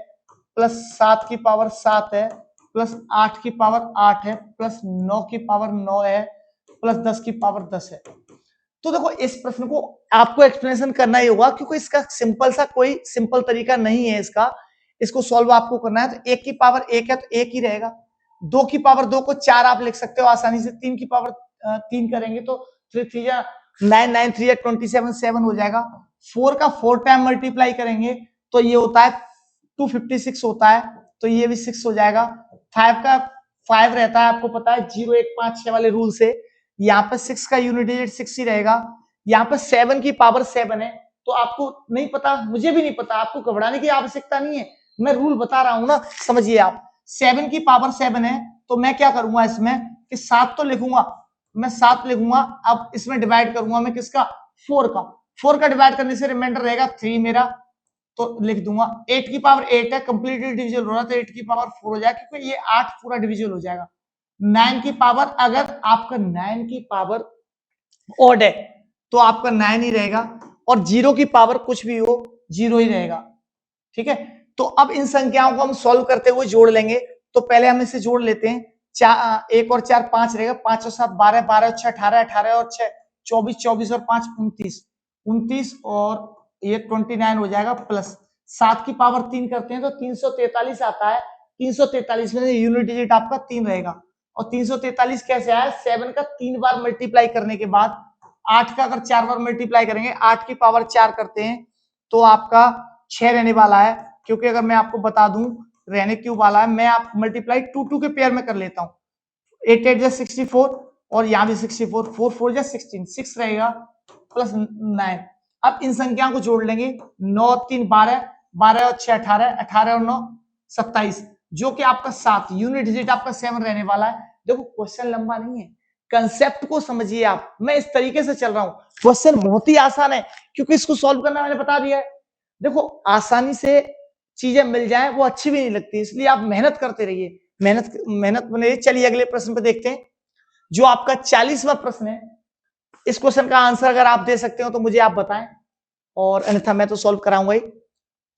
प्लस 7 की पावर 7 है, प्लस 8 की पावर 8 है, प्लस 9 की पावर 9 है, प्लस 10 की पावर 10 है। तो देखो इस प्रश्न को आपको एक्सप्लेनेशन करना ही होगा, क्योंकि इसका सिंपल सा कोई सिंपल तरीका नहीं है इसका। इसको सॉल्व आपको करना है। तो 1 की पावर 1 है तो 1 ही रहेगा। 2 की पावर 2 को 4 आप लिख सकते हो आसानी से। 3 की पावर 3 करेंगे तो 3 3 या 9 9 3 या 27 7 हो जाएगा। 4 का 4 टाइम मल्टीप्लाई करेंगे तो ये होता है 256 होता है, तो ये भी 6 हो जाएगा। 5 का 5 रहता है, आपको पता है 0 1 5 6 वाले रूल से। यहाँ पे 6 का यूनिट डिजिट 6 ही रहेगा। यहाँ पे 7 की पावर 7 है, तो आपको नहीं पता, मुझे भी नहीं पता, आपको घबराने की आवश्यकता नहीं है, मैं रूल बता रहा हूं ना, समझिए आप। 7 की पावर 7 है, तो मैं क्या करूंगा इसमें कि 7 तो लिखूंगा, मैं 7 लिखूंगा। अब इसमें डिवाइड करूंगा मैं किसका, 4 का। 4 का डिवाइड करने से रिमाइंडर रहेगा 3 मेरा, तो लिख दूंगा। 8 की पावर 8 है, कंप्लीटली डिविजिबल हो रहा है, तो 8 की पावर 4 हो जाएगा, क्योंकि ये 8 पूरा डिविजिबल हो जाएगा। 9 की पावर, अगर आपका 9 की पावर ऑड है तो आपका 9 ही रहेगा, और 0 की पावर कुछ भी हो 0 ही रहेगा। ठीक है, तो अब इन संख्याओं को हम सॉल्व करते हुए जोड़ लेंगे। तो पहले हम इसे जोड़ लेते हैं। 1 और 4 5 रहेगा, 5 और 7 12, 12 और 6 18, 18 और 6 24, 24 और 5 29, 29 और ये 29 हो जाएगा। प्लस 7 की पावर 3 करते हैं तो 343 आता है। 343 में यूनिट डिजिट आपका 3 रहेगा। और 343 कैसे आया, 7 का 3 बार मल्टीप्लाई करने के बाद, 8 का अगर 4 बार मल्टीप्लाई करेंगे, 8 की पावर 4 करते हैं तो आपका 6 रहने वाला है। क्योंकि अगर मैं आपको बता दूं रहने क्यों वाला है, मैं आप मल्टीप्लाई 2 2 के पेयर में कर लेता हूं। 8 8 64 और यहाँ भी 64, 4 4 16, 6 रहेगा, प्लस 9। अब इन संख्याओं को जोड़ लेंगे। 9 3 12, 12 और 6 18, 18 और 9 27, जो कि आपका 7, यूनिट डिजिट आपका 7 रहने वाला है। देखो क्वेश्चन लंबा नहीं है, कंसेप्ट को समझिए आप। मैं इस तरीके से चल रहा हूं, क्वेश्चन बहुत ही आसान है, क्योंकि इसको सॉल्व करना मैंने बता दिया है। देखो आसानी से चीजें मिल जाए वो अच्छी भी नहीं लगती, इसलिए आप मेहनत करते रहिए, मेहनत मेहनत बने। चलिए अगले प्रश्न पे देखते हैं, जो आपका 40वां प्रश्न है। इस क्वेश्चन का आंसर अगर आप दे सकते हो तो मुझे आप बताएं, और अन्यथा मैं तो सॉल्व कराऊंगा ही।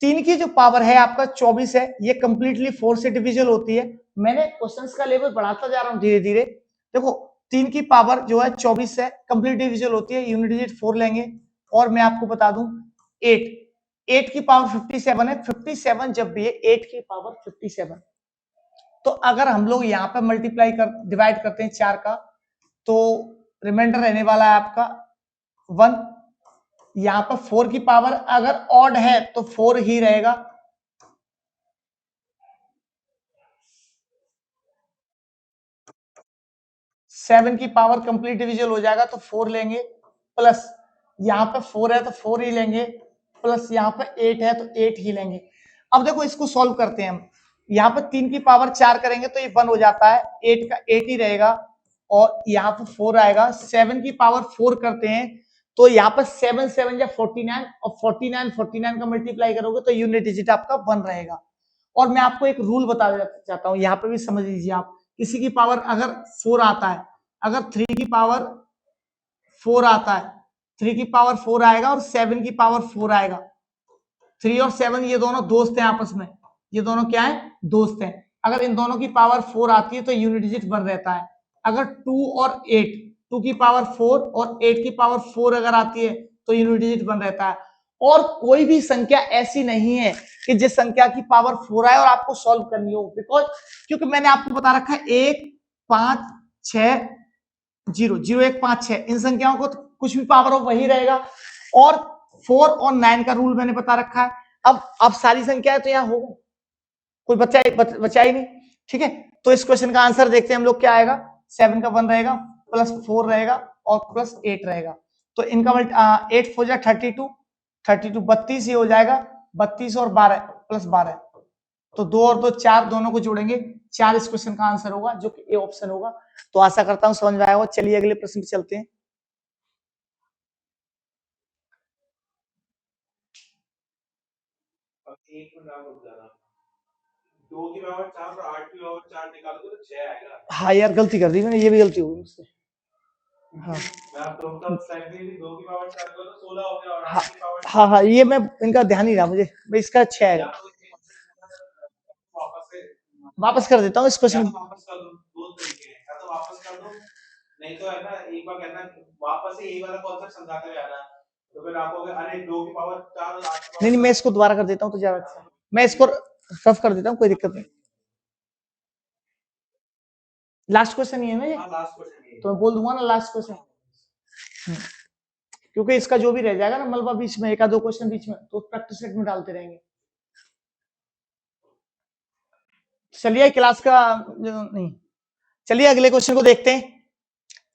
3 की जो पावर है आपका 24 है, ये कंप्लीटली 4 से डिविजिबल होती है। मैंने क्वेश्चंस का लेवल बढ़ाता जा रहा हूं धीरे धीरे। देखो 3 की पावर जो है 24 है, कंप्लीट डिविजिबल होती है, यूनिट डिजिट 4 लेंगे। और मैं आपको बता दूं 8, 8 की पावर 57 है, 57 जब भी है 8 की पावर 57। तो अगर हम लोग यहाँ पे मल्टीप्लाई कर डिवाइड करते हैं 4 का, तो रिमाइंडर रहने वाला है आपका 1। यहाँ पर 4 की पावर अगर ऑड है तो 4 ही रहेगा। 7 की पावर कंप्लीट डिविजिबल हो जाएगा तो 4 लेंगे, प्लस यहाँ पे 4 है तो 4 ही लेंगे, प्लस यहाँ पे 8 है तो 8 ही लेंगे। अब देखो इसको सॉल्व करते हैं हम। यहाँ पे 3 की पावर 4 करेंगे तो ये 1 हो जाता है, 8 का 8 ही रहेगा, और यहाँ पे 4 आएगा। 7 की पावर 4 करते हैं तो यहाँ पर 7 7 या 49, और 49 49 का मल्टीप्लाई करोगे तो यूनिट डिजिट आपका 1 रहेगा। और मैं आपको एक रूल बता चाहता हूँ, यहाँ पे भी समझ लीजिए आप। किसी की पावर अगर 4 आता है, अगर 3 की पावर 4 आता है, 3 की पावर 4 आएगा और 7 की पावर 4 आएगा। 3 और 7 ये दोनों दोस्त हैं आपस में, ये दोनों क्या है, दोस्त हैं। अगर इन दोनों की पावर 4 आती है तो यूनिट डिजिट 1 रहता है। अगर 2 और 8, 2 की पावर 4 और 8 की पावर 4 अगर आती है तो यूनिट डिजिट 1 रहता है। और कोई भी संख्या ऐसी नहीं है कि जिस संख्या की पावर 4 आए और आपको सॉल्व करनी हो, बिकॉज क्योंकि मैंने आपको बता रखा है 1 5 6 0 0 1 5 6 इन संख्याओं को तो कुछ भी पावर हो वही रहेगा, और 4 और 9 का रूल मैंने बता रखा है। अब सारी संख्याएं तो यहाँ होगा, कोई बचा ही नहीं, ठीक है। तो इस क्वेश्चन का आंसर देखते हैं हम लोग, क्या आएगा, 7 का 1 रहेगा, प्लस 4 रहेगा और प्लस 8 रहेगा। तो इनका 8 4 जा 32 32 32 ये हो जाएगा, 32 और 12 प्लस 12, तो 2 और 2 4, दोनों को जोड़ेंगे 4 इस क्वेश्चन का आंसर होगा, जो कि ए ऑप्शन होगा। तो आशा करता हूं समझ में आया होगा। चलिए अगले प्रश्न पे चलते हैं। दो की पावर 4 और 8 की पावर 4 निकालोगे तो 6 आएगा। हाँ यार गलती कर दी मैंने, ये भी गलती हो गई मुझसे। हाँ मैं आपको बताऊं, टेक्निकली 2 की पावर 4 को तो 16 हो गया और 8 हाँ की पावर हाँ हाँ, ये मैं इनका ध्यान नहीं रहा मुझे, भाई इसका 6 या है। तो वापस से वापस कर देता हूँ इस या क्वेश्चन। तो वापस कर दो, दो तरीके हैं, या तो वापस कर दो, नहीं तो है ना एक बार कहना वापस से यही वाला कॉन्सेप्ट समझाते हुए आना, तो फिर आप कहोगे अरे 2 की पावर 4 और 8 की नहीं पावर मैं इसको दोबारा कर देता हूँ तो ज्यादा अच्छा है। मैं इसको रफ कर देता हूँ, कोई दिक्कत नहीं। लास्ट क्वेश्चन ही है ना ये? हाँ लास्ट क्वेश्चन ये, तो मैं बोल दूंगा ना लास्ट क्वेश्चन, क्योंकि इसका जो भी रह जाएगा ना मलबा बीच में, एक आध दो क्वेश्चन बीच में, तो प्रैक्टिस सेट में डालते रहेंगे। चलिए क्लास का नहीं, चलिए अगले क्वेश्चन को देखते हैं।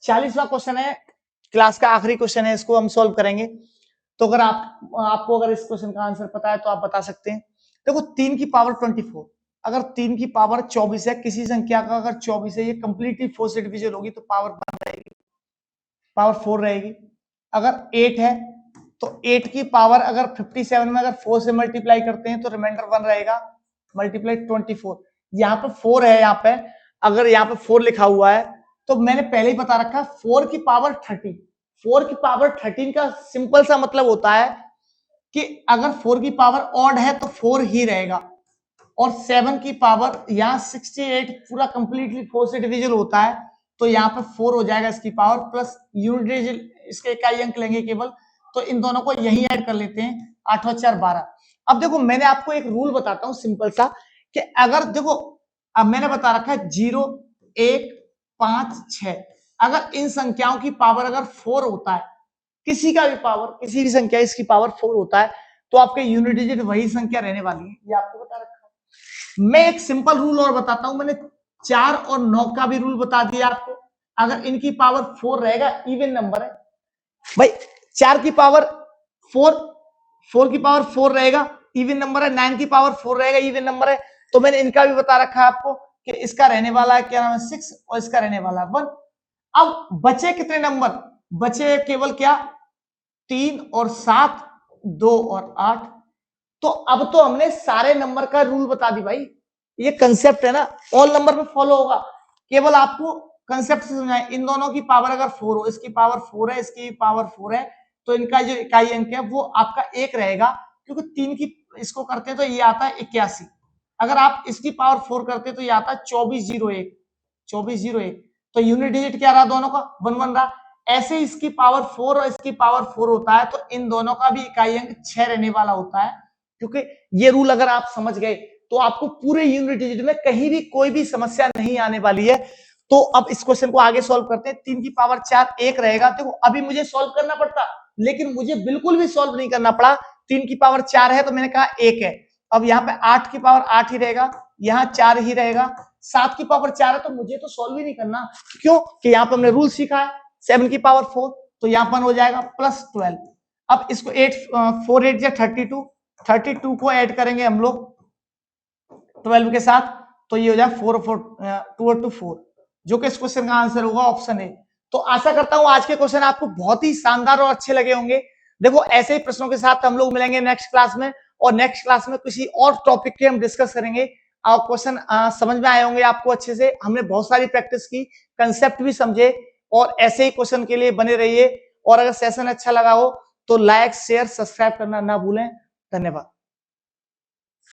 40वां क्वेश्चन है, क्लास का आखिरी क्वेश्चन है, इसको हम सॉल्व करेंगे। तो अगर आपको अगर इस क्वेश्चन का आंसर पता है तो आप बता सकते हैं। देखो 3 की पावर 24, अगर 3 की पावर 24 है, किसी संख्या का अगर 24 है, ये कंप्लीटली 4 से डिविजन होगी तो पावर 1 रहेगी, पावर 4 रहेगी। अगर 8 है तो 8 की पावर अगर 57 में अगर 4 से मल्टीप्लाई करते हैं तो रिमाइंडर 1 रहेगा, मल्टीप्लाई 24। यहाँ पे 4 है, यहाँ पे अगर यहाँ पे 4 लिखा हुआ है तो मैंने पहले ही बता रखा, 4 की पावर 13, 4 की पावर 13 का सिंपल सा मतलब होता है कि अगर 4 की पावर ऑड है तो 4 ही रहेगा, और 7 की पावर यहाँ 68 पूरा कंप्लीटली 4 से डिविजन होता है, तो यहाँ पे 4 हो जाएगा इसकी पावर, प्लस यूनिट डिजिट इसके इकाई अंक लेंगे केवल, तो इन दोनों को यही ऐड कर लेते हैं, 8 और 4 12। अब देखो मैंने आपको एक रूल बताता हूं सिंपल सा, कि अगर देखो अब मैंने बता रखा है 0 1 5 6, अगर इन संख्याओं की पावर अगर 4 होता है, किसी का भी पावर, किसी भी संख्या इसकी पावर 4 होता है, तो आपके यूनिट डिजिट वही संख्या रहने वाली है, ये आपको बता रखा है। मैं एक सिंपल रूल और बताता हूं, मैंने 4 और 9 का भी रूल बता दिया आपको। अगर इनकी पावर 4 रहेगा, इवन नंबर है भाई, 4 की पावर 4, 4 की पावर 4 रहेगा, इवन नंबर है, 9 की पावर 4 रहेगा, इवन नंबर है। तो मैंने इनका भी बता रखा है आपको कि इसका रहने वाला है क्या नाम है 6, और इसका रहने वाला है 1। अब बचे कितने नंबर, बचे केवल क्या 3 और 7, 2 और 8। तो अब तो हमने सारे नंबर का रूल बता दी भाई, ये कंसेप्ट है ना, ऑल नंबर में फॉलो होगा, केवल आपको कंसेप्ट से समझाएं। इन दोनों की पावर अगर 4 हो, इसकी पावर 4 है, इसकी पावर 4 है, तो इनका जो इकाई अंक है वो आपका 1 रहेगा, क्योंकि 3 की इसको करते हैं तो ये आता है 81। अगर आप इसकी पावर 4 करते हैं तो ये आता है 2401, 2401। तो यूनिट डिजिट क्या रहा दोनों का, 1 1 रहा। ऐसे इसकी पावर 4 और इसकी पावर 4 होता है, तो इन दोनों का भी इकाई अंक 6 रहने वाला होता है, क्योंकि ये रूल अगर आप समझ गए तो आपको पूरे यूनिट डिजिट में कहीं भी कोई भी समस्या नहीं आने वाली है। तो अब इस क्वेश्चन को आगे सॉल्व करते हैं। 3 की पावर 4 1 रहेगा, देखो अभी मुझे सॉल्व करना पड़ता, लेकिन मुझे बिल्कुल भी सॉल्व नहीं करना पड़ा। 3 की पावर 4 है तो मैंने कहा 1 है। अब यहाँ पे 8 की पावर 8 ही रहेगा, यहाँ 4 ही रहेगा। 7 की पावर 4 है तो मुझे तो सॉल्व ही नहीं करना, क्यों कि यहाँ पे हमने रूल सीखा है 7 की पावर 4, तो यहाँ पर हो जाएगा प्लस 12। अब इसको 8 4 8 या 32, 32 को ऐड करेंगे हम लोग 12 के साथ, तो ये हो जाए 4 4 2 और 2 4, जो कि इस क्वेश्चन का आंसर होगा ऑप्शन ए। तो आशा करता हूं आज के क्वेश्चन आपको बहुत ही शानदार और अच्छे लगे होंगे। देखो ऐसे ही प्रश्नों के साथ हम लोग मिलेंगे नेक्स्ट क्लास में, और नेक्स्ट क्लास में किसी और टॉपिक के हम डिस्कस करेंगे। और क्वेश्चन समझ में आए होंगे आपको अच्छे से, हमने बहुत सारी प्रैक्टिस की, कंसेप्ट भी समझे, और ऐसे ही क्वेश्चन के लिए बने रहिए। और अगर सेशन अच्छा लगा हो तो लाइक शेयर सब्सक्राइब करना ना भूलें। धन्यवाद।